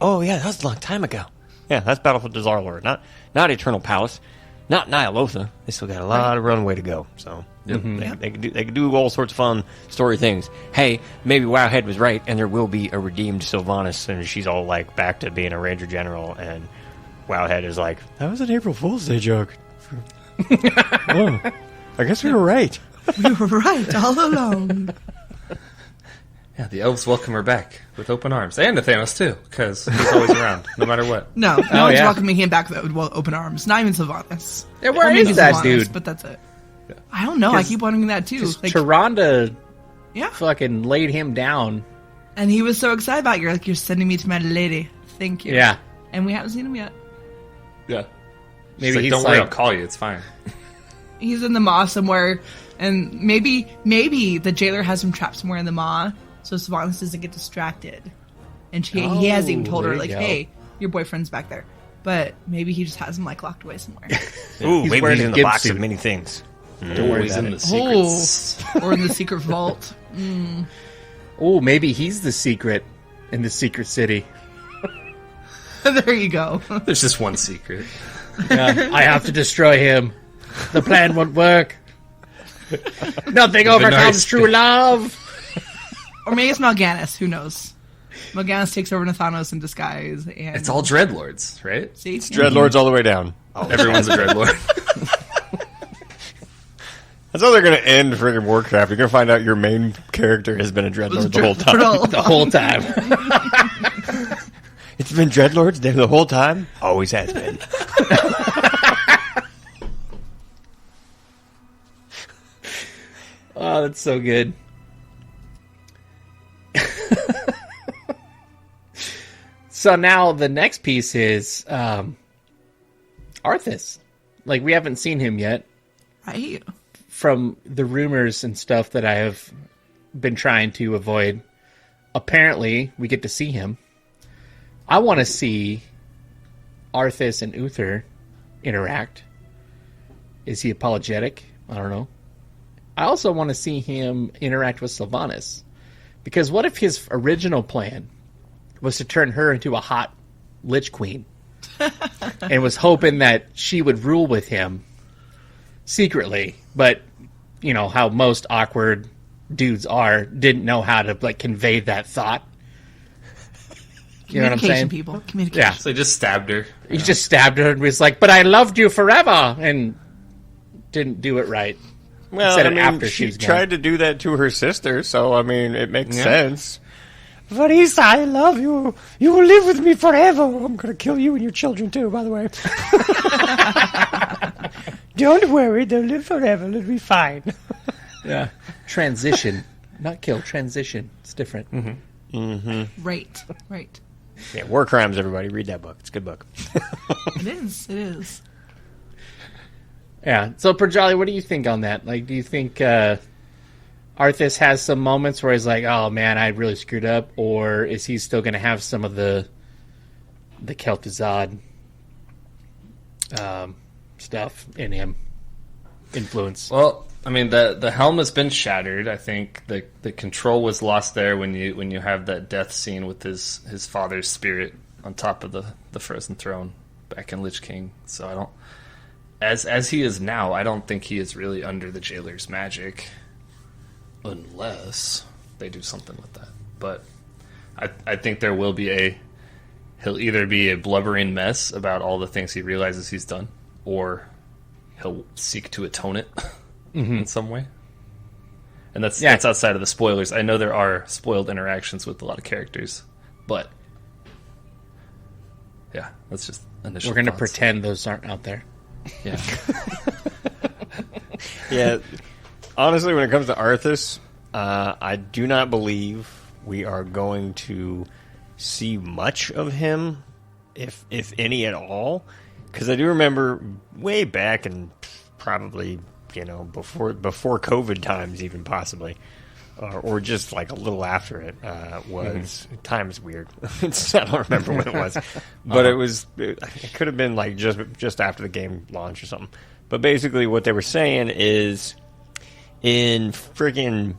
Oh, yeah, that was a long time ago. Yeah, that's Battle for Dazar'alor, not Eternal Palace, not Nyalotha. They still got a lot of runway to go, so... They can do all sorts of fun story things. Hey, maybe Wowhead was right, and there will be a redeemed Sylvanas, and she's all like back to being a Ranger General, and Wowhead is like, that was an April Fool's Day joke. Oh, I guess we were right.
We were right all along.
Yeah, the elves welcome her back with open arms, and the Thanos too, because he's always around, no matter what.
No one's welcoming him back with open arms. Not even Sylvanas.
Yeah, where is that dude?
But that's it. I don't know. I keep wondering that too.
Like, Tyrande,
yeah,
fucking laid him down,
and he was so excited about it. You're like, you're sending me to my lady. Thank you.
Yeah,
and we haven't seen him yet.
Yeah,
maybe
like, don't worry, I'll call you. It's fine.
He's in the maw somewhere, and maybe the jailer has him trapped somewhere in the maw, so Sylvanas doesn't get distracted. And he hasn't even told her, like, hey, your boyfriend's back there. But maybe he just has him, like, locked away somewhere.
Ooh, maybe he's in the box of many things.
Don't worry about
it. Or in the secret vault.
Oh, maybe he's the secret in the secret city.
There you go.
There's just one secret.
Yeah, I have to destroy him. The plan won't work. Nothing overcomes true love.
Or maybe it's Mal'Ganis. Who knows? Mal'Ganis takes over Nathanos in disguise. And
It's all Dreadlords, right?
See?
It's Dreadlords all the way down.
Everyone's a Dreadlord.
That's how they're going to end friggin' Warcraft. You're going to find out your main character has been a Dreadlord the whole time.
The whole time.
It's been Dreadlords there the whole time? Always has been.
Oh, that's so good. So now the next piece is Arthas. Like, we haven't seen him yet.
Right.
From the rumors and stuff that I have been trying to avoid, apparently we get to see him. I want to see Arthas and Uther interact. Is he apologetic? I don't know. I also want to see him interact with Sylvanas. Because what if his original plan was to turn her into a hot Lich Queen and was hoping that she would rule with him secretly, but you know how most awkward dudes are, didn't know how to like convey that thought. You know what I'm saying?
People. Communication.
Yeah.
So he just stabbed her.
He just stabbed her and was like, "But I loved you forever," and didn't do it right.
Well,
Said
I
it
mean,
after
she
was gone.
tried to do that to her sister, so I mean, it makes sense. Varisa, I love you. You will live with me forever. I'm going to kill you and your children too, by the way. Don't worry, they'll live forever. It'll be fine.
Yeah. Transition. Not kill, transition. It's different.
Mm-hmm. Mm-hmm.
Right.
Yeah, War Crimes, everybody. Read that book. It's a good book.
It is.
Yeah. So, Projali, what do you think on that? Like, do you think Arthas has some moments where he's like, "Oh man, I really screwed up," or is he still going to have some of the Kel'Thuzad stuff in him, influence?
Well, I mean, the helm has been shattered. I think the control was lost there when you have that death scene with his father's spirit on top of the frozen throne back in Lich King. So I don't, as he is now, I don't think he is really under the jailer's magic, unless they do something with that. But I think there will be he'll either be a blubbering mess about all the things he realizes he's done, or he'll seek to atone it in some way. And that's outside of the spoilers. I know there are spoiled interactions with a lot of characters, but yeah, that's just initial
We're going to
thoughts.
pretend those aren't out there.
Yeah.
Yeah. Honestly, when it comes to Arthas, I do not believe we are going to see much of him, if any at all. Because I do remember way back, and probably before COVID times, even possibly, or just like a little after it, was time is weird. I don't remember when it was, but it could have been like just after the game launch or something. But basically, what they were saying is, in freaking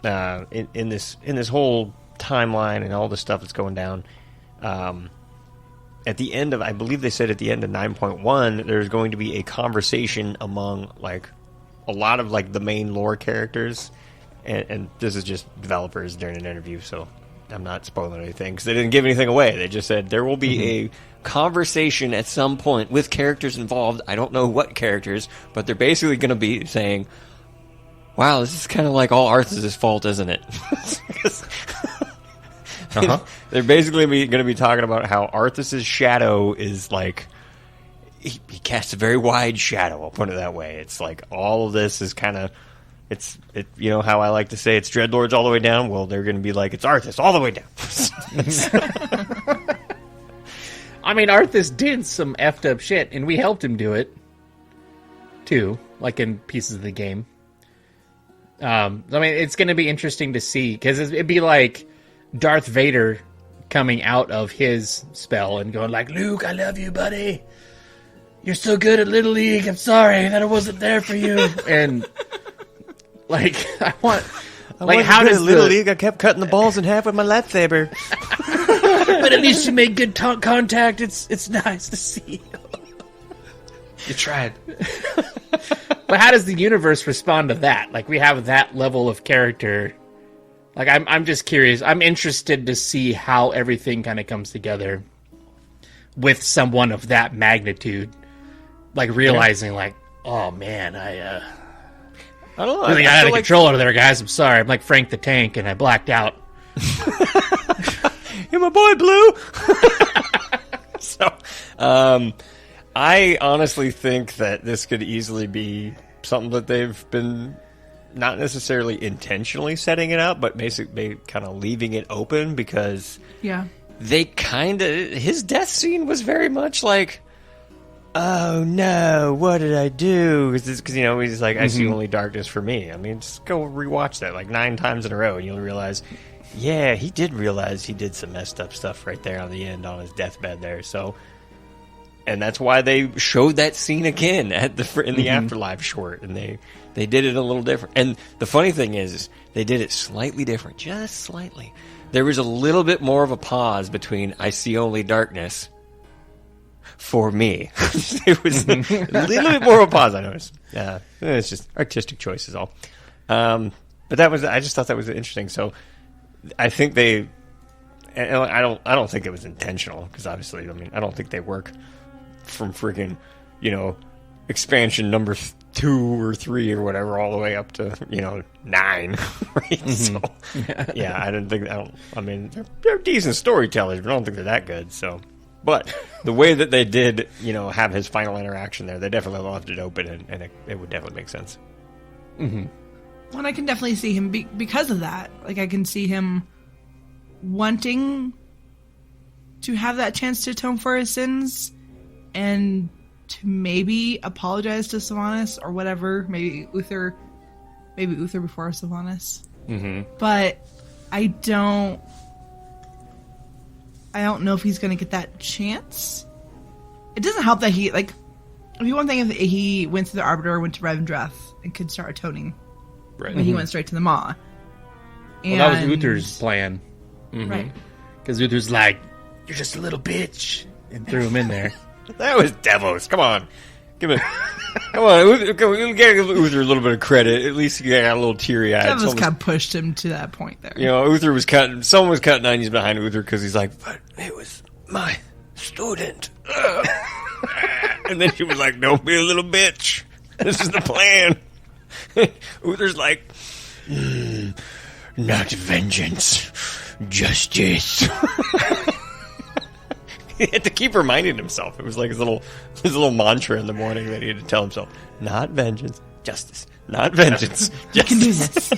in this whole timeline and all the stuff that's going down, at the end of, I believe they said at the end of 9.1, there's going to be a conversation among like a lot of like the main lore characters, and this is just developers during an interview, so I'm not spoiling anything because they didn't give anything away. They just said there will be a conversation at some point with characters involved. I don't know what characters, but they're basically going to be saying, "Wow, this is kind of like all Arthas' fault, isn't it?" They're basically going to be talking about how Arthas' shadow is like, he casts a very wide shadow, I'll put it that way. It's like all of this is kind of, you know how I like to say it's Dreadlords all the way down? Well, they're going to be like, it's Arthas all the way down.
I mean, Arthas did some effed up shit, and we helped him do it, too, like in pieces of the game. I mean, it's going to be interesting to see, because it'd be like Darth Vader coming out of his spell and going like, "Luke, I love you, buddy. You're so good at Little League. I'm sorry that I wasn't there for you." And like, how does
Little League? I kept cutting the balls in half with my lightsaber.
But at least you made good contact. It's nice to see you.
You tried.
But how does the universe respond to that? Like, we have that level of character. Like, I'm just curious. I'm interested to see how everything kind of comes together with someone of that magnitude. Like, realizing, like, oh, man, I
don't know.
Really got out of control over there, guys. I'm sorry. I'm like Frank the Tank, and I blacked out.
You're my boy, Blue! So, I honestly think that this could easily be something that they've been not necessarily intentionally setting it up, but basically kind of leaving it open because they kind of... His death scene was very much like, oh no, what did I do? Because, you know, he's like, I see only darkness for me. I mean, just go rewatch that like 9 times in a row and you'll realize, yeah, he did realize he did some messed up stuff right there on the end on his deathbed there. So, and that's why they showed that scene again in the Afterlife short, and they did it a little different. And the funny thing is they did it slightly different, just slightly. There was a little bit more of a pause between I see only darkness for me. It was a little bit more of a pause, I noticed. It's just artistic choice is all. But I just thought that was interesting. So I think I don't think it was intentional, because obviously, I mean, I don't think they work from freaking, you know, expansion number 2 or 3 or whatever all the way up to, you know, 9. Right? So I mean, they're decent storytellers, but I don't think they're that good. So, but the way that they did, you know, have his final interaction there, they definitely left it open, and it would definitely make sense.
Well, and I can definitely see him because of that. Like, I can see him wanting to have that chance to atone for his sins and to maybe apologize to Sylvanas or whatever. Maybe Uther before Sylvanas. But I don't know if he's going to get that chance. It doesn't help that he, like, it'd be one thing if he went to the Arbiter, went to Revendreth, and could start atoning.
Right.
When he went straight to the Maw.
Well, that was Uther's plan.
Right.
Because Uther's like, you're just a little bitch, and threw him in there.
That was Devos. Come on. Come on. We'll give Uther a little bit of credit. At least he got a little teary-eyed.
Devos kind of pushed him to that point there.
You know, someone was cutting onions behind Uther because he's like, but it was my student. And then she was like, don't be a little bitch. This is the plan. Uther's like, not vengeance, justice. He had to keep reminding himself. It was like his little mantra in the morning that he had to tell himself, not vengeance, justice. Not vengeance, justice.
You can do this.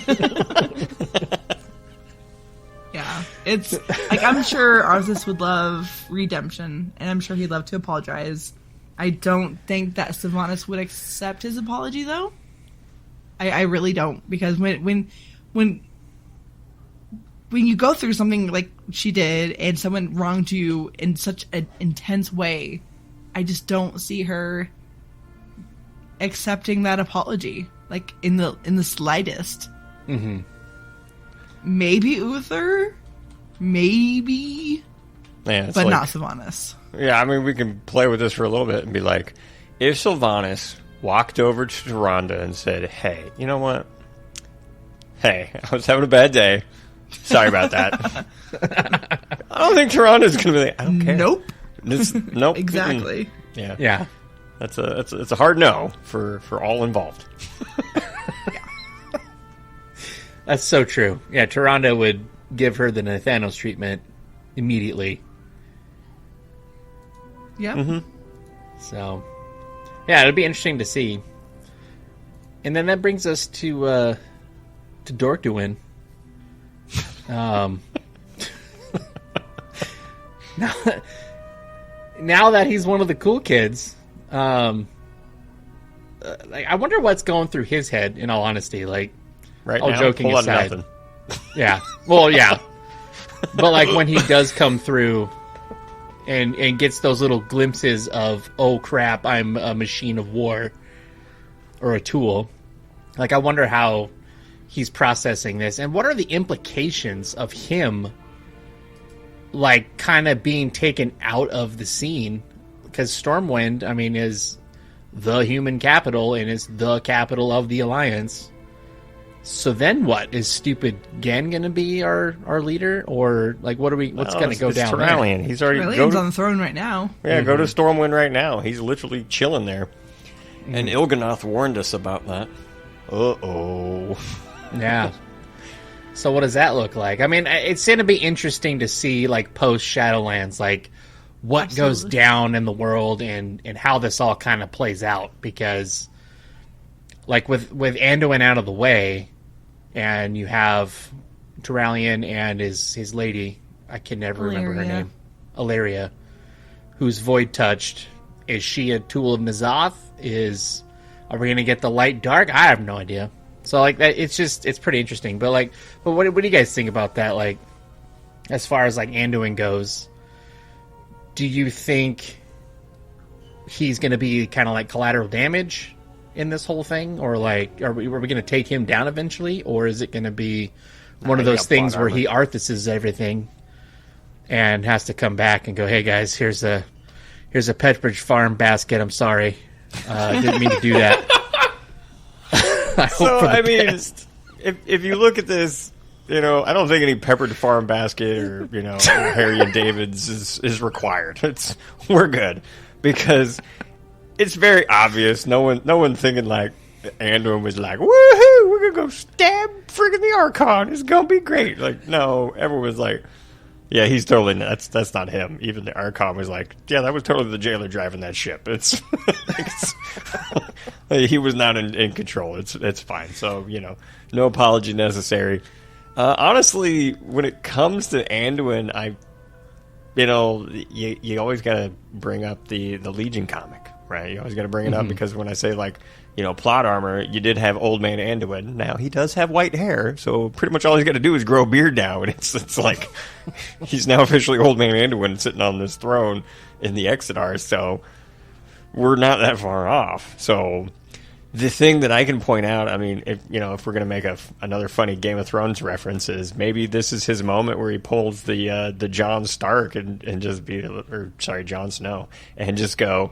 Yeah. It's like, I'm sure Arthas would love redemption, and I'm sure he'd love to apologize. I don't think that Sylvanas would accept his apology, though. I really don't, because when you go through something like she did and someone wronged you in such an intense way, I just don't see her accepting that apology, like in the slightest. Maybe Uther, maybe, but like, not Sylvanas.
Yeah, I mean, we can play with this for a little bit and be like, if Sylvanas walked over to Tyrande and said, hey, you know what? Hey, I was having a bad day. Sorry about that. I don't think Tyrande's going to be like, I don't care.
Nope.
Nope.
Exactly.
Yeah. That's a hard no for all involved.
That's so true. Yeah, Tyrande would give her the Nathanos treatment immediately.
Yeah.
So, yeah, it'll be interesting to see. And then that brings us to Dorthuin. Now that he's one of the cool kids, like, I wonder what's going through his head, in all honesty. Like,
right
all
now,
joking aside.
nothing.
Yeah. Well, yeah. But, like, when he does come through and gets those little glimpses of, oh, crap, I'm a machine of war or a tool. Like, I wonder how he's processing this, and what are the implications of him, like, kind of being taken out of the scene? Because Stormwind, I mean, is the human capital and is the capital of the Alliance. So then what? Is stupid Gen going to be our leader? Or, like, what's going to go down
Tyrallion.
there?
He's already
on the throne right now.
Yeah, go to Stormwind right now. He's literally chilling there.
And Il'gynoth warned us about that.
Uh-oh.
Yeah. So what does that look like? I mean, it's going to be interesting to see, like, post Shadowlands, like, what goes down in the world and how this all kind of plays out. Because, like, with Anduin out of the way, and you have Tyrallion and his lady, I can never remember her name, Ilaria, who's void touched. Is she a tool of N'Zoth? Are we going to get the light dark? I have no idea. So, like, that, it's pretty interesting. But what do you guys think about that? Like, as far as, like, Anduin goes, do you think he's going to be kind of like collateral damage in this whole thing? Or, like, are we going to take him down eventually? Or is it going to be one of those things where he Arthas everything and has to come back and go, hey, guys, here's a Petridge Farm basket. I'm sorry. Didn't mean to do that.
I mean, if you look at this, I don't think any Peppered Farm basket or Harry and David's is required. We're good because it's very obvious. No one thinking like Anduin was like, woohoo, we're gonna go stab friggin' the Archon. It's gonna be great. Like, no, everyone was like, yeah, he's totally that's not him. Even the Archon was like, yeah, that was totally the jailer driving that ship. He was not in control. It's fine. So, no apology necessary. Honestly, when it comes to Anduin, you always got to bring up the Legion comic, right? You always got to bring it up because when I say, like, plot armor, you did have Old Man Anduin. Now, he does have white hair, so pretty much all he's got to do is grow a beard now, and it's like he's now officially Old Man Anduin sitting on this throne in the Exodar, so we're not that far off. So the thing that I can point out, I mean, if we're going to make another funny Game of Thrones reference, is maybe this is his moment where he pulls the Jon Stark and just Jon Snow, and just go,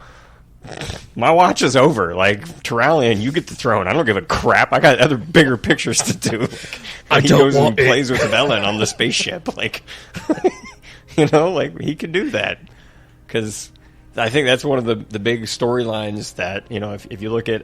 my watch is over. Like, Tyrallion, you get the throne. I don't give a crap. I got other bigger pictures to do. Like, he goes and plays with Velen on the spaceship. Like, like, he can do that. Because I think that's one of the big storylines that, if you look at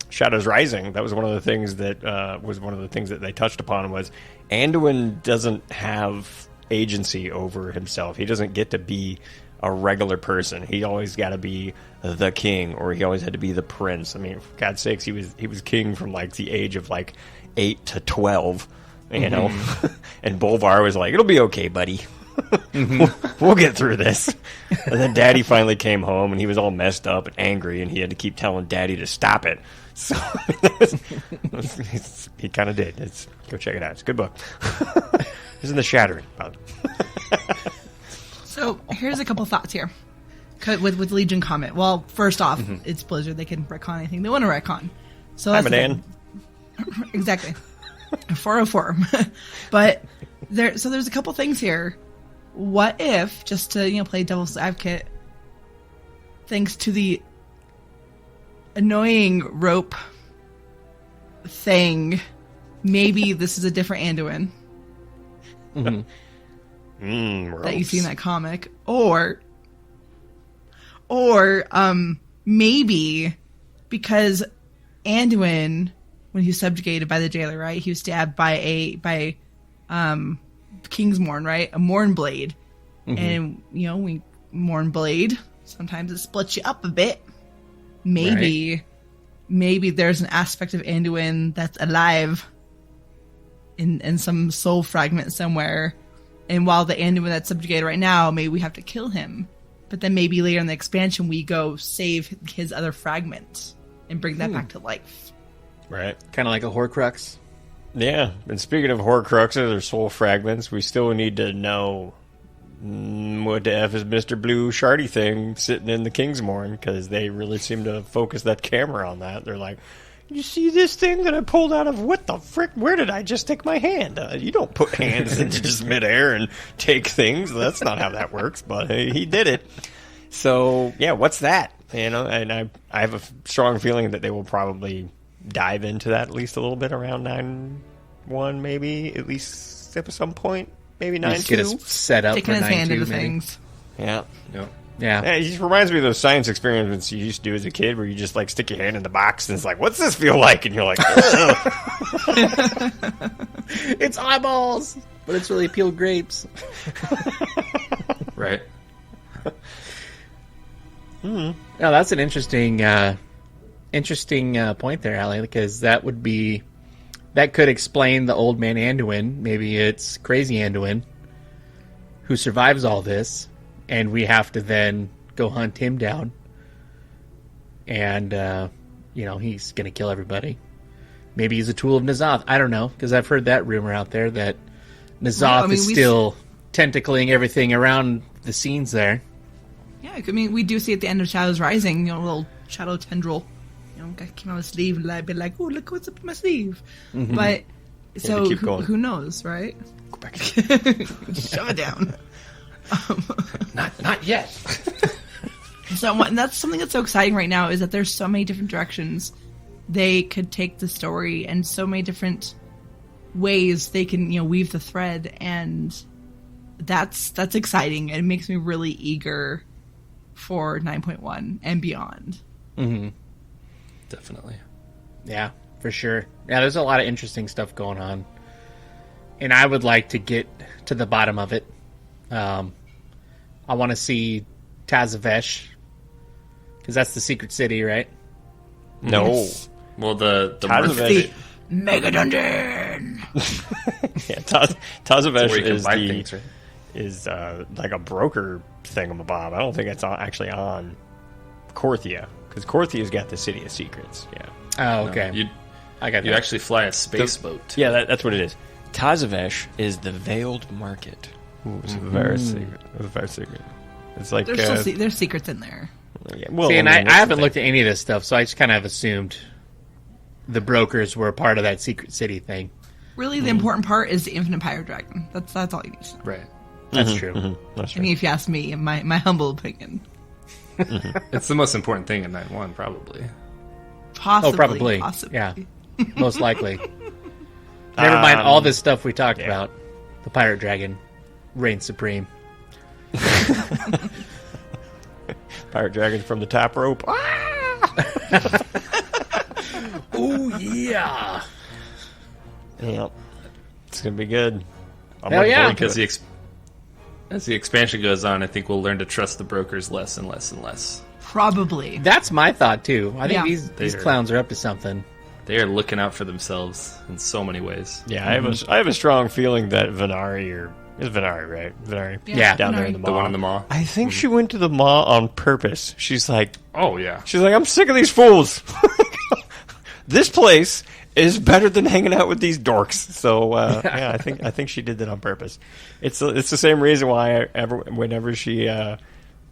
Shadows Rising, that was one of the things that they touched upon was Anduin doesn't have agency over himself. He doesn't get to be a regular person. He always got to be the king, or he always had to be the prince. I mean, for God's sakes, he was king from like the age of like 8 to 12, and Bolvar was like, "It'll be okay, buddy. We'll get through this." And then Daddy finally came home, and he was all messed up and angry, and he had to keep telling Daddy to stop it. So he kind of did. Go check it out. It's a good book. It's in the Shattering.
So here's a couple thoughts here with Legion comment. Well, first off, it's Blizzard. They can retcon anything they want to retcon. So that's exactly 404. But there's a couple things here. What if, just to play devil's advocate, thanks to the annoying rope thing, maybe this is a different Anduin that you see in that comic, or maybe because Anduin, when he was subjugated by the jailer, right, he was stabbed by Kingsmorn, right, a Mournblade, and we Mournblade, sometimes it splits you up a bit. Maybe there's an aspect of Anduin that's alive in some soul fragment somewhere. And while the Anduin that's subjugated right now, maybe we have to kill him. But then maybe later in the expansion, we go save his other fragment and bring that back to life.
Right.
Kind of like a Horcrux.
Yeah. And speaking of Horcruxes or soul fragments, we still need to know what the F is Mr. Blue Shardy thing sitting in the Kingsmorn, because they really seem to focus that camera on that. They're like, you see this thing that I pulled out of, what the frick? Where did I just stick my hand? You don't put hands into just midair and take things. That's not how that works, but hey, he did it. So, yeah, what's that? And I have a strong feeling that they will probably dive into that at least a little bit around 9.1, maybe at least at some point, maybe 9.2.
Get us set up
Taking
for
his hand
9.2,
into
maybe.
things.
Yeah.
Yeah.
It just reminds me of those science experiments you used to do as a kid where you just like stick your hand in the box and it's like, what's this feel like? And you're like,
it's eyeballs, but it's really peeled grapes.
Right.
No, that's an interesting point there, Allie, because that could explain the old man Anduin. Maybe it's crazy Anduin who survives all this, and we have to then go hunt him down. And, he's going to kill everybody. Maybe he's a tool of N'Zoth. I don't know, because I've heard that rumor out there that N'Zoth is still tentacling everything around the scenes there.
Yeah, I mean, we do see at the end of Shadows Rising, a little shadow tendril, guy came out of his sleeve and I'd be like, oh, look what's up in my sleeve. Mm-hmm. But, so, who knows, right?
Go back.
Shove it down.
Not yet.
So, and that's something that's so exciting right now, is that there's so many different directions they could take the story, and so many different ways they can, weave the thread, and that's exciting. It makes me really eager for 9.1 and beyond.
Mm-hmm.
Definitely.
Yeah, for sure. Yeah, there's a lot of interesting stuff going on. And I would like to get to the bottom of it. I want to see Tazavesh, because that's the secret city, right?
No.
Yes. Well, the
Mega Dungeon!
Tazavesh is like a broker thingamabob. I don't think it's actually on Korthia, because Korthia's got the City of Secrets. Yeah.
Oh, okay.
You
that.
actually fly a space boat.
Yeah, that's what it is. Tazavesh is the Veiled Market. Ooh, it's very secret. It's very secret. It's like
there's secrets in there.
Yeah, well, see, and I haven't looked at any of this stuff, so I just kind of assumed the brokers were part of that secret city thing.
Really, the important part is the Infinite Pirate Dragon. That's all you need to know.
Right.
That's true.
Mm-hmm. That's
I mean, if you ask me, in my humble opinion.
It's the most important thing in 9.1, probably.
Possibly.
Yeah. Most likely. Never mind all this stuff we talked about. The Pirate Dragon reigns supreme.
Pirate Dragon from the top rope.
Oh, yeah.
Yep. It's going to be good.
Hell yeah.
Because as the expansion goes on, I think we'll learn to trust the brokers less and less and less.
Probably.
That's my thought, too. I think these clowns are up to something.
They are looking out for themselves in so many ways.
Yeah, I have a strong feeling that Venari, it's Venari, right? Venari.
Yeah.
Down
Venari.
there in the mall.
The one in the mall.
I think she went to the mall on purpose. She's like,
oh, yeah.
She's like, I'm sick of these fools. This place is better than hanging out with these dorks. So I think she did that on purpose. It's the same reason why whenever she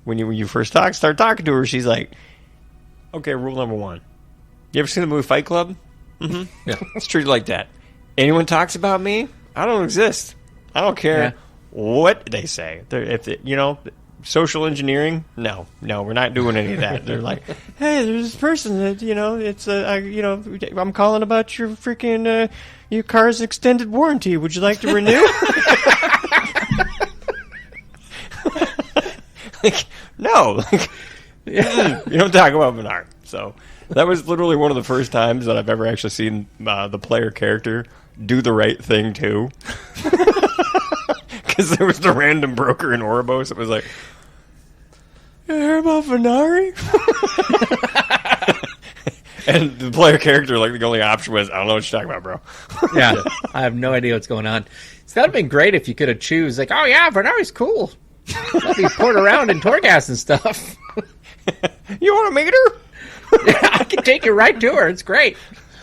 when you first start talking to her, she's like, okay, rule number 1. You ever seen the movie Fight Club? Mm-hmm.
Yeah,
it's treated like that. Anyone talks about me, I don't exist. I don't care what they say. Social engineering? No, we're not doing any of that. They're like, hey, there's this person that I'm calling about your freaking your car's extended warranty. Would you like to renew? No, you don't talk about Menard. So that was literally one of the first times that I've ever actually seen the player character do the right thing too. Because there was the random broker in Ouroboros that was like, you hear about Venari? And the player character, like, the only option was, I don't know what you're talking about, bro.
Yeah, I have no idea what's going on. It's got to have been great if you could have choose, like, oh yeah, Venari's cool. Let me port around in Torghast and stuff.
You want to meet her?
Yeah, I can take you right to her. It's great.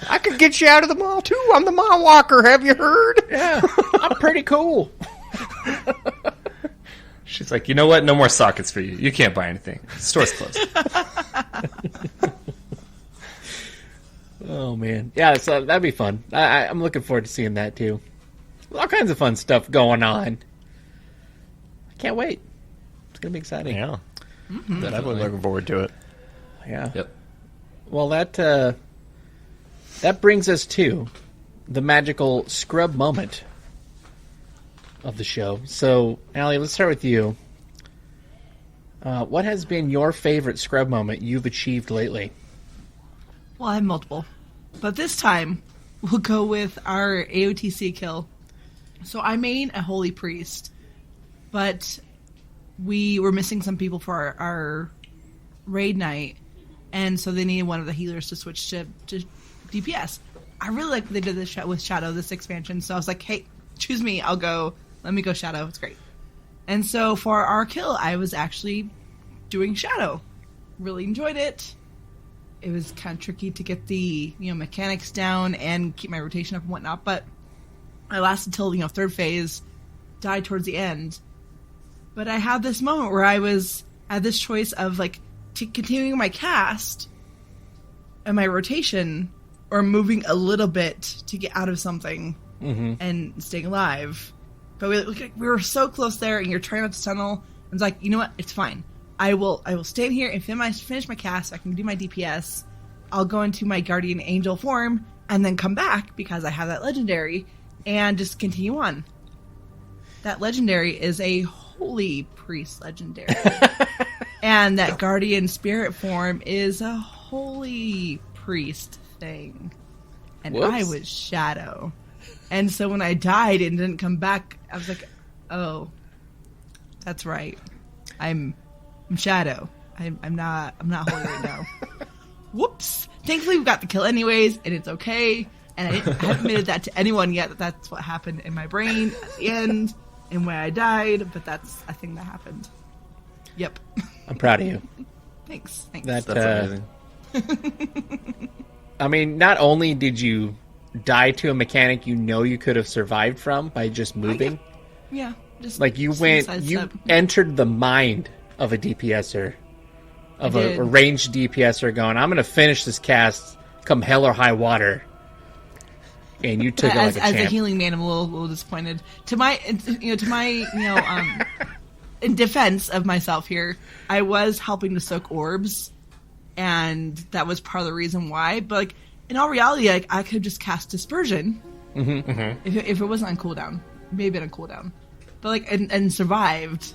I could get you out of the mall, too. I'm the mall walker. Have you heard?
Yeah, I'm pretty cool.
She's like, you know what? No more sockets for you. You can't buy anything. The store's closed.
Oh, man. Yeah, so that'd be fun. I'm looking forward to seeing that, too. All kinds of fun stuff going on. I can't wait. It's going to be exciting.
Yeah. Mm-hmm. Definitely looking forward to it.
Yeah.
Yep.
Well, that brings us to the magical scrub moment of the show. So, Allie, let's start with you. What has been your favorite scrub moment you've achieved lately?
Well, I have multiple. But this time, we'll go with our AOTC kill. So I made a holy priest, but we were missing some people for our raid night, and so they needed one of the healers to switch to DPS. I really like what they did this with Shadow, this expansion, so I was like, hey, choose me, I'll go. Let me go Shadow, it's great. And so for our kill, I was actually doing Shadow. Really enjoyed it. It was kind of tricky to get the mechanics down and keep my rotation up and whatnot, but I lasted till third phase, died towards the end. But I had this moment where I had this choice of continuing my cast and my rotation, or moving a little bit to get out of something and staying alive. But we were so close there, and you're trying not to tunnel. I was like, you know what? It's fine. I will stand here and finish my cast. I can do my DPS. I'll go into my guardian angel form and then come back because I have that legendary and just continue on. That legendary is a holy priest legendary. And that guardian spirit form is a holy priest thing. And
Whoops.
I was Shadow. And so when I died and didn't come back, I was like, oh, that's right. I'm Shadow. I'm not holy right now. Whoops. Thankfully we got the kill anyways, and it's okay. And I haven't admitted that to anyone yet, that that's what happened in my brain at the end and when I died, but that's a thing that happened. Yep.
I'm proud of you.
Thanks.
That's amazing.
I mean, not only did you die to a mechanic you could have survived from by just moving.
Yeah. Just
you entered the mind of a DPSer, of a ranged DPSer going, I'm going to finish this cast come hell or high water. And you took it like a champ.
As a healing man, I'm a little disappointed. To my in defense of myself here, I was helping to soak orbs, and that was part of the reason why. But in all reality, I could just cast Dispersion if it wasn't on cooldown, maybe on cooldown, but and survived.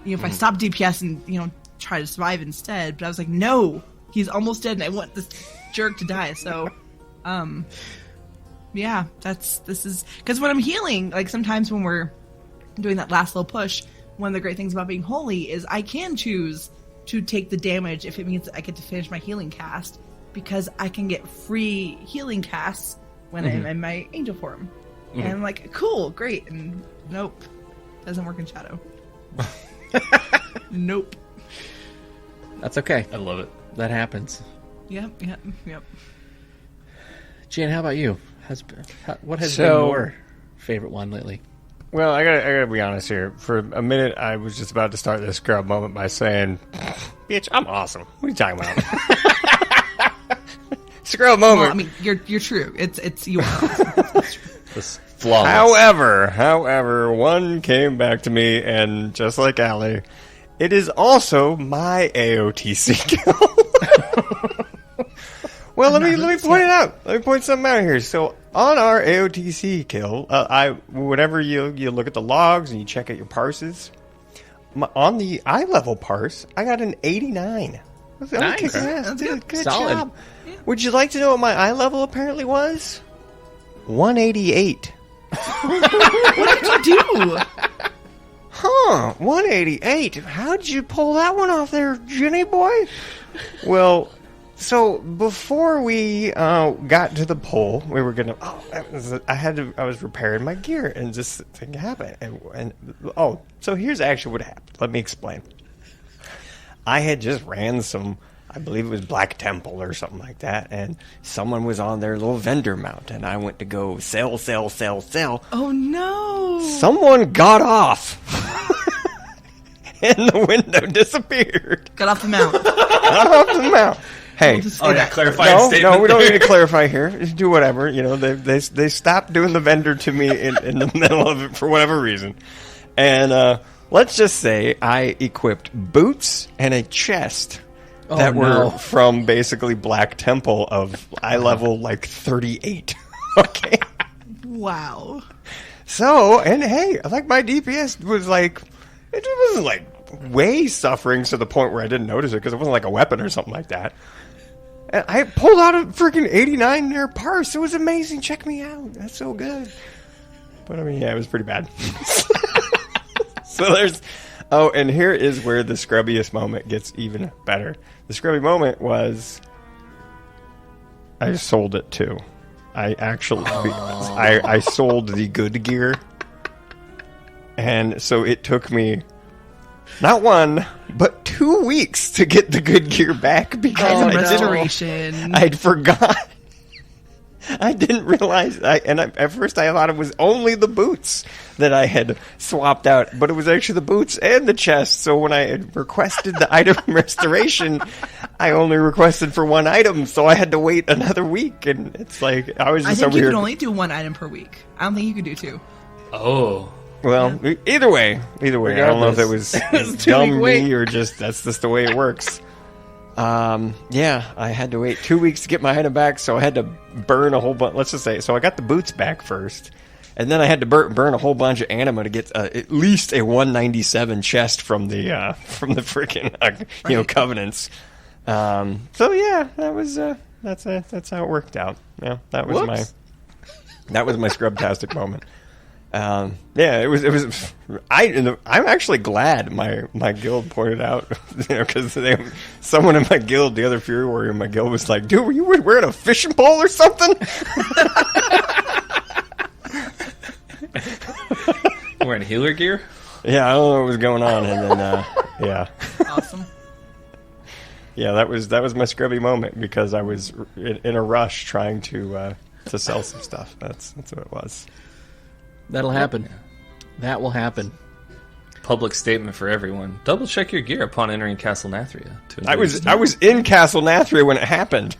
If I stopped DPS and try to survive instead, but I was like, no, he's almost dead, and I want this jerk to die. So, yeah, this is because when I'm healing, sometimes when we're doing that last little push, one of the great things about being holy is I can choose to take the damage if it means that I get to finish my healing cast, because I can get free healing casts when I'm in my angel form. And I'm like, cool, great. And nope, doesn't work in Shadow. Nope.
That's okay.
I love it.
That happens.
Yep.
Jan, how about you? What has been your favorite one lately?
Well, I gotta be honest here. For a minute, I was just about to start this scrub moment by saying, "Bitch, I'm awesome." What are you talking about? Scrub moment.
Well, I mean, you're true. It's you are awesome.
It's flawless. However, one came back to me, and just like Allie, it is also my AOTC kill. Well, let me point it out. Let me point something out here. So on our AOTC kill, whenever you look at the logs and you check out your parses, on the eye level parse, I got an 89.
Nice.
Good
Solid.
job. Would you like to know what my eye level apparently was? 188.
What did you do?
Huh, 188. How'd you pull that one off there, Jenny boy? Well, so before we got to the pole, we were gonna. I was repairing my gear, and this thing happened. So here's actually what happened. Let me explain. I had just ran some, I believe it was Black Temple or something like that, and someone was on their little vendor mount, and I went to go sell.
Oh no!
Someone got off. And the window disappeared.
Got off the mount.
Hey,
clarify statement.
No, we don't need to clarify here. Just do whatever. They stopped doing the vendor to me in the middle of it for whatever reason. And let's just say I equipped boots and a chest that were from basically Black Temple of eye level like 38. Okay.
Wow.
So, and hey, like my DPS was like, it wasn't like way suffering to the point where I didn't notice it because it wasn't like a weapon or something like that. And I pulled out a freaking 89 near parse. It was amazing. Check me out. That's so good. But I mean, yeah, it was pretty bad. So there's, oh, and here is where the scrubbiest moment gets even better. The scrubby moment was, I sold it too. I actually, I sold the good gear. And so it took me not 1, but 2 weeks to get the good gear back because I'd forgot. I didn't realize, at first I thought it was only the boots that I had swapped out, but it was actually the boots and the chest. So when I had requested the item restoration, I only requested for 1 item, so I had to wait another week, and it's like, I was just
I think you
here.
could only do 1 item per week. I don't think you could do 2.
Oh.
Well, either way, I don't know if it was dumb me or just that's just the way it works. Yeah, I had to wait 2 weeks to get my item back, so I had to burn a whole bunch. Let's just say, so I got the boots back first, and then I had to burn a whole bunch of anima to get at least a 197 chest from the freaking covenants. So yeah, that was that's how it worked out. Yeah, that was my scrubtastic moment. Yeah, it was. I'm actually glad my guild pointed out, because someone in my guild, the other Fury Warrior in my guild, was like, "Dude, were you wearing a fishing pole or something?"
Wearing healer gear?
Yeah, I don't know what was going on, and then yeah,
awesome.
Yeah, that was my scrubby moment because I was in a rush trying to sell some stuff. That's what it was.
That'll happen. That will happen.
Public statement for everyone: double check your gear upon entering Castle Nathria.
I was in Castle Nathria when it happened.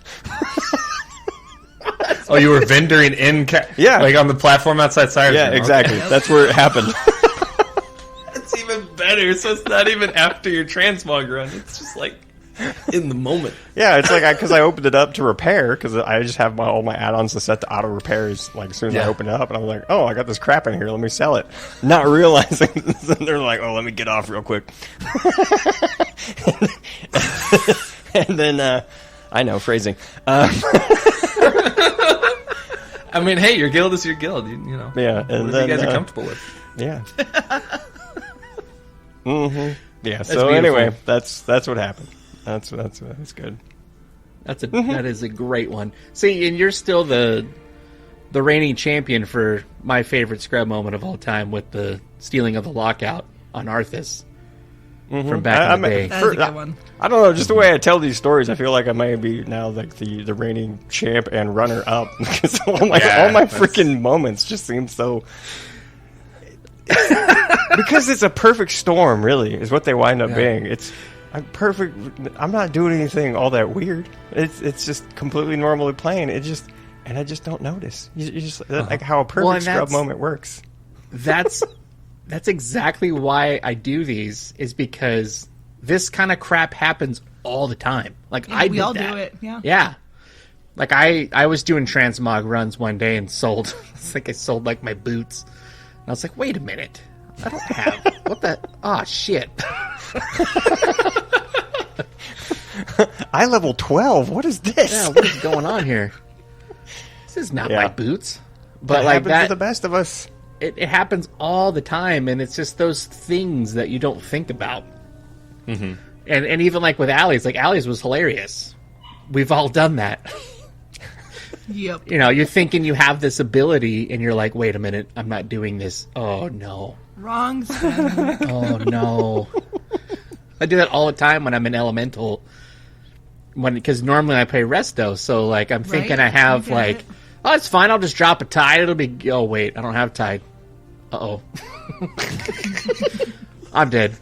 Oh, you were vendoring in like on the platform outside Cyrus.
Yeah, exactly.
Okay.
That's where it happened.
That's even better. So it's not even after your transmog run. It's just like in the moment.
Yeah, it's like because I opened it up to repair because I just have all my add-ons set to auto repairs. Like as soon as I open it up, and I'm like, oh, I got this crap in here. Let me sell it. Not realizing they're like, oh, let me get off real quick. And then I know phrasing.
I mean, hey, your guild is your guild. You know.
Yeah, and
what
then,
you guys are comfortable with.
Yeah. Mm-hmm. Yeah.
That's
so
beautiful.
anyway, that's what happened. That's good.
That is a great one. See, and you're still the reigning champion for my favorite scrub moment of all time with the stealing of the lockout on Arthas from back in the day.
That's a good one.
I don't know, just the way I tell these stories, I feel like I may be now like the reigning champ and runner up because all my freaking moments just seem so. Because it's a perfect storm, really, is what they wind up being. I'm perfect. I'm not doing anything all that weird. It's just completely normally playing. And I just don't notice. You just like how a perfect scrub moment works.
That's exactly why I do these. Is because this kind of crap happens all the time. Like we
all
that.
do it. Yeah.
Yeah. Like I was doing transmog runs one day and sold. It's like I sold like my boots. And I was like, wait a minute. I don't have what the shit.
I level 12. What is this?
Yeah, what is going on here? This is not my boots. But like
happens to the best of us.
It happens all the time, and it's just those things that you don't think about.
Mm-hmm.
And even like with Allie's, like Allie's was hilarious. We've all done that.
Yep.
You're thinking you have this ability, and you're like, wait a minute, I'm not doing this. Oh no.
Wrong spelling.
Oh no. I do that all the time when I'm in Elemental. Because normally I play Resto, so like I'm thinking I have like, oh, it's fine, I'll just drop a tide. It'll be. Oh wait, I don't have tide. Uh-oh. I'm dead.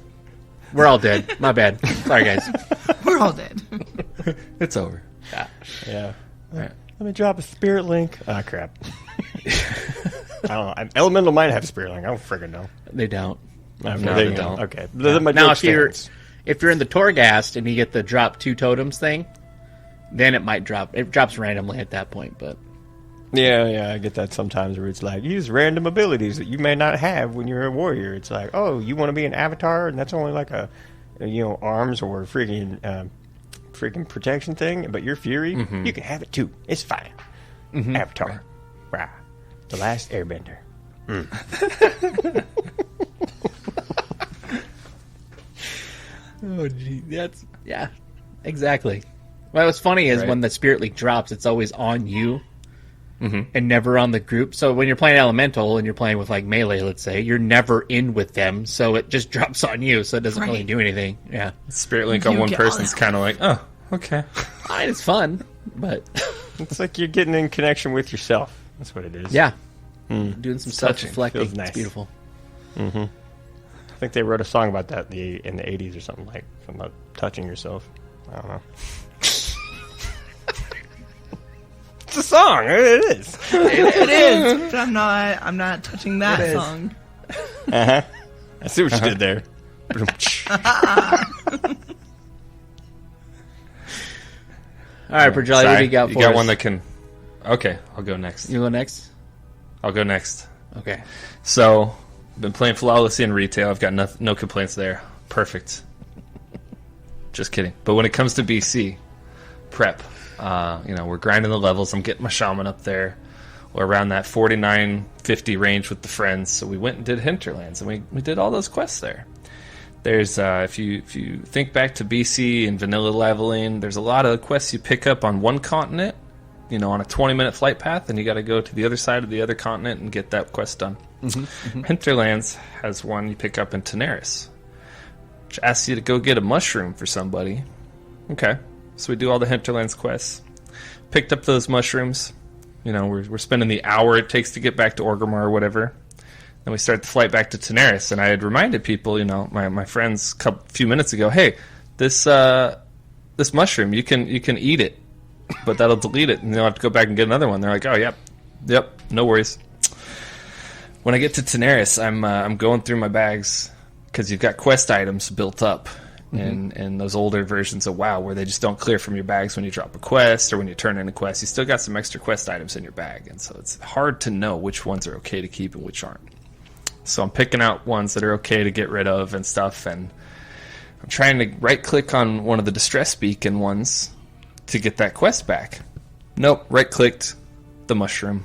We're all dead. My bad. Sorry, guys.
We're all dead.
It's over.
Yeah. Right. Let me drop a spirit link. Ah, crap. I don't know. Elemental might have spirit link. I don't friggin' know.
They don't.
No, they don't. Okay.
Now, If you're in the Torghast and you get the drop 2 totems thing, then it might drop. It drops randomly at that point, but...
Yeah, I get that sometimes where it's like, use random abilities that you may not have when you're a warrior. It's like, oh, you want to be an avatar, and that's only like a arms or freaking protection thing, but you're Fury, you can have it too. It's fine. Avatar. Right. The last Airbender.
Oh, gee. Yeah, exactly. Well, what's funny is when the Spirit Leak drops, it's always on you. And never on the group. So when you're playing Elemental and you're playing with like melee, let's say, you're never in with them, so it just drops on you, so it doesn't really do anything. Yeah.
Spirit Link on one person's kind of like, oh, okay.
It's fun, but...
It's like you're getting in connection with yourself. That's what it is.
Yeah. Doing some self-reflecting. Feels nice. It's beautiful.
I think they wrote a song about that in the 80s or something, like about touching yourself. I don't know. It's a song. It is.
It is. But I'm not touching that song.
I see what you did there.
All right, Projali, what do you got for us?
You got one that can... Okay, I'll go next.
You go next?
I'll go next.
Okay.
So, been playing flawlessly in retail. I've got no complaints there. Perfect. Just kidding. But when it comes to BC, prep... we're grinding the levels. I'm getting my shaman up there. We're around that 49-50 range with the friends. So we went and did Hinterlands, and we did all those quests there. There's if you think back to BC and vanilla leveling, there's a lot of quests you pick up on one continent, on a 20-minute flight path, and you got to go to the other side of the other continent and get that quest done. Hinterlands has one you pick up in Daenerys, which asks you to go get a mushroom for somebody. Okay. So we do all the Hinterlands quests. Picked up those mushrooms. We're spending the hour it takes to get back to Orgrimmar or whatever. Then we start the flight back to Daenerys, and I had reminded people, my friends a few minutes ago, hey, this mushroom, you can eat it, but that'll delete it, and you'll have to go back and get another one. They're like, oh, yep, no worries. When I get to Daenerys, I'm going through my bags because you've got quest items built up. And those older versions of WoW where they just don't clear from your bags when you drop a quest or when you turn in a quest. You still got some extra quest items in your bag, and so it's hard to know which ones are okay to keep and which aren't. So I'm picking out ones that are okay to get rid of and stuff, and I'm trying to right-click on one of the Distress Beacon ones to get that quest back. Nope, right-clicked the mushroom.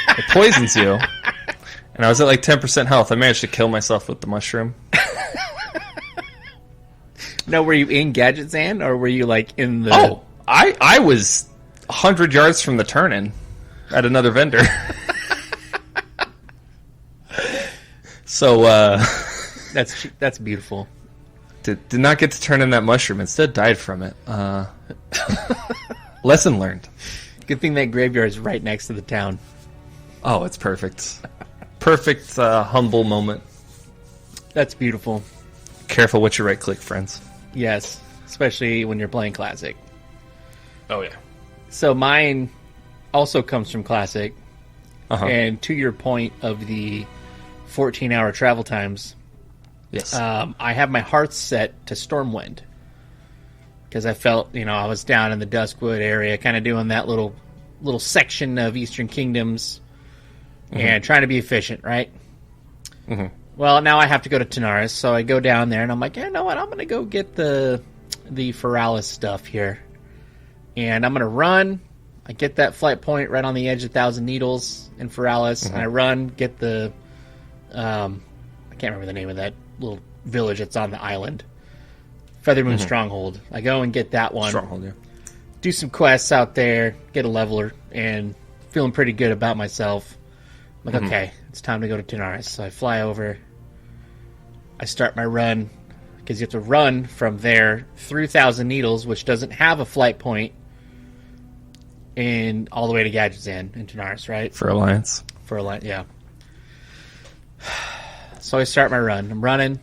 It poisons you. And I was at like 10% health. I managed to kill myself with the mushroom.
No, were you in Gadgetzan, or were you like in the...
Oh, I was 100 yards from the turn-in at another vendor. So,
that's beautiful.
Did not get to turn in that mushroom. Instead, died from it. Lesson learned.
Good thing that graveyard is right next to the town.
Oh, it's perfect. Perfect, humble moment.
That's beautiful.
Careful what you right-click, friends.
Yes, especially when you're playing Classic.
Oh, yeah.
So mine also comes from Classic. And to your point of the 14-hour travel times,
yes,
I have my hearts set to Stormwind. Because I felt, I was down in the Duskwood area, kind of doing that little section of Eastern Kingdoms and trying to be efficient, right? Well, now I have to go to Daenerys, so I go down there, and I'm like, you know what, I'm going to go get the Feralis stuff here. And I'm going to run. I get that flight point right on the edge of Thousand Needles in Feralis, and I run, get the... I can't remember the name of that little village that's on the island. Feathermoon Stronghold. I go and get that one.
Stronghold, yeah.
Do some quests out there, get a leveler, and feeling pretty good about myself. I'm like, okay, it's time to go to Daenerys. So I fly over. I start my run, because you have to run from there through Thousand Needles, which doesn't have a flight point, and all the way to Gadgetzan in Daenerys, right?
For Alliance.
For Alliance, yeah. So I start my run. I'm running.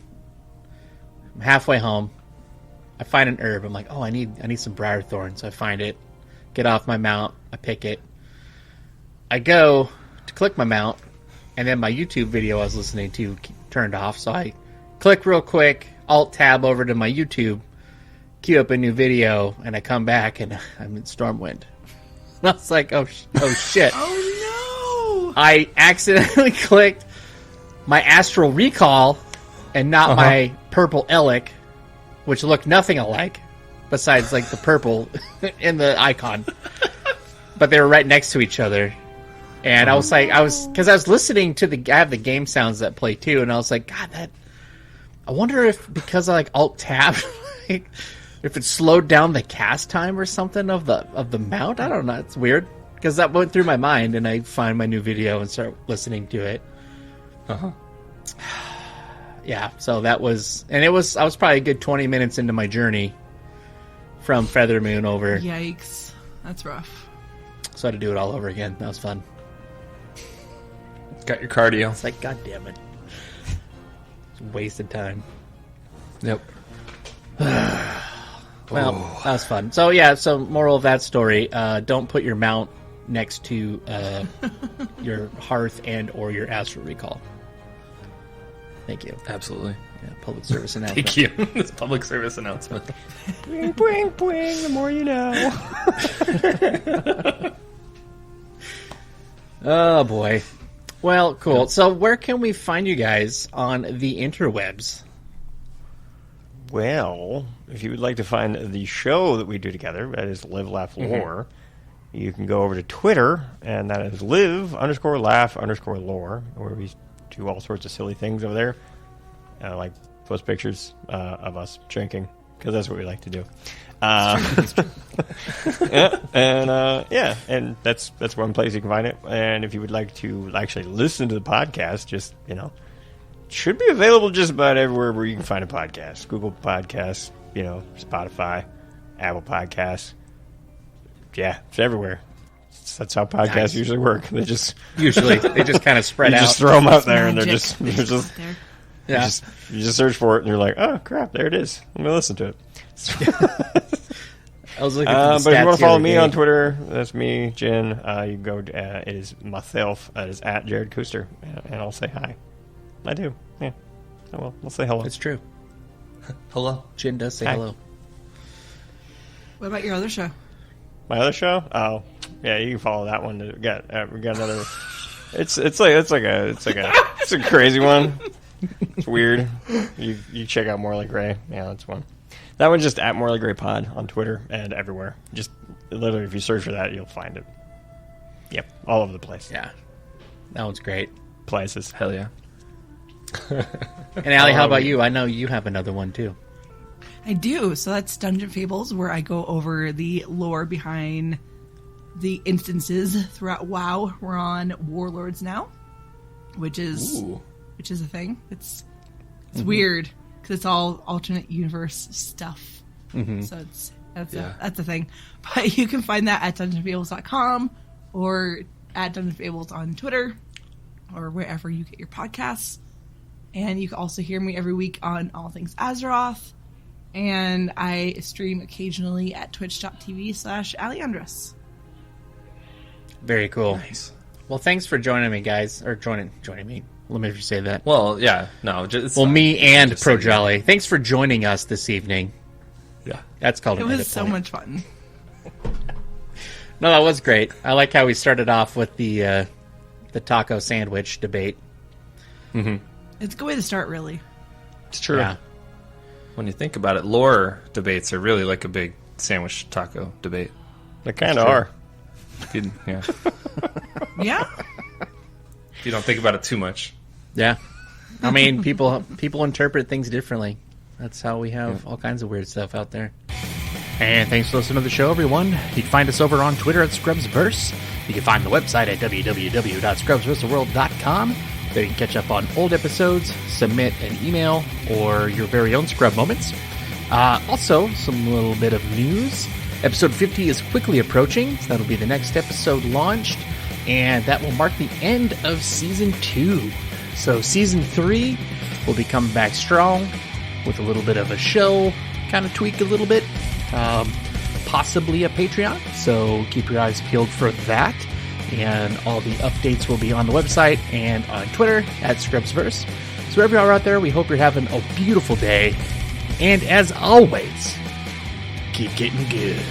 I'm halfway home. I find an herb. I'm like, oh, I need some Briarthorn. So I find it. Get off my mount. I pick it. I go to click my mount, and then my YouTube video I was listening to turned off. So I click real quick. Alt-tab over to my YouTube, queue up a new video, and I come back, and I'm in Stormwind. And I was like, oh shit.
Oh, no!
I accidentally clicked my Astral Recall and not my Purple Elic, which looked nothing alike, besides, like, the purple in the icon. But they were right next to each other. And I was like, because I was listening to I have the game sounds that play too, and I was like, God, I wonder if, because I like Alt-tab, like, if it slowed down the cast time or something of the mount. I don't know. It's weird, because that went through my mind, and I find my new video and start listening to it. Yeah, so that was, and I was probably a good 20 minutes into my journey from Feathermoon over.
Yikes. That's rough.
So I had to do it all over again. That was fun.
Got your cardio.
It's like, God damn it. It's wasted time.
Yep.
Well, that was fun. So, yeah, moral of that story, don't put your mount next to your Hearth and or your Astral Recall. Thank you.
Absolutely.
Yeah, public service announcement.
Thank you. This public service announcement.
Bwing, bwing, bwing, the more you know.
Oh, boy. Well, cool. So where can we find you guys on the interwebs?
Well, if you would like to find the show that we do together, that is Live, Laugh, Lore, you can go over to Twitter, and that is live_laugh_lore, where we do all sorts of silly things over there, like post pictures of us drinking, because that's what we like to do. And that's one place you can find it. And if you would like to actually listen to the podcast, just, it should be available just about everywhere where you can find a podcast. Google Podcasts, Spotify, Apple Podcasts. Yeah, it's everywhere. That's how podcasts usually work. They just
kind of spread out.
You just throw them out there, and they're just
yeah.
You just search for it, and you're like, oh crap, there it is. I'm gonna listen to it.
I was looking for the
but if you want to follow me
day.
on Twitter, that's me, Jen. You can go. It is myself. It is at Jared Kuster, and I'll say hi. I do. Yeah. Oh, well, we'll say hello.
It's true.
Hello.
Jen does say
Hi.
hello.
What about your other show?
My other show? Oh, yeah, you can follow that one. We got another. It's a crazy one. It's weird. You check out Morley Gray. Yeah, that's one. That one's just at Morley Gray Pod on Twitter and everywhere. Just literally, if you search for that, you'll find it. Yep, all over the place.
Yeah, that one's great.
Places.
Hell yeah.
And Allie, how about you? I know you have another one too.
I do. So that's Dungeon Fables, where I go over the lore behind the instances throughout WoW. We're on Warlords now, which is a thing. It's weird because it's all alternate universe stuff. So that's a thing. But you can find that at dungeonfables.com or at Dungeon Fables on Twitter or wherever you get your podcasts. And you can also hear me every week on All Things Azeroth. And I stream occasionally at twitch.tv/Aleandros.
Very cool.
Nice.
Well, thanks for joining me, guys. Or joining me. Let me say that.
Well, yeah. No. Just,
me and Projali. Thanks for joining us this evening.
Yeah.
That's called
It
an
was
edit
so
point.
much fun.
No, that was great. I like how we started off with the taco sandwich debate.
It's a good way to start, really.
It's true.
Yeah.
When you think about it, lore debates are really like a big sandwich taco debate.
They kind of are.
Yeah.
Yeah.
If you don't think about it too much.
Yeah. I mean, people interpret things differently. That's how we have all kinds of weird stuff out there. And thanks for listening to the show, everyone. You can find us over on Twitter at Scrubsverse. You can find the website at www.scrubsversetheworld.com. There you can catch up on old episodes, submit an email, or your very own Scrub moments. Also, some little bit of news. Episode 50 is quickly approaching, so that'll be the next episode launched, and that will mark the end of Season 2. So Season 3 will be coming back strong with a little bit of a show, kind of tweak a little bit, possibly a Patreon, so keep your eyes peeled for that. And all the updates will be on the website and on Twitter at Scrubsverse. So wherever you are out there, we hope you're having a beautiful day. And as always, keep getting good.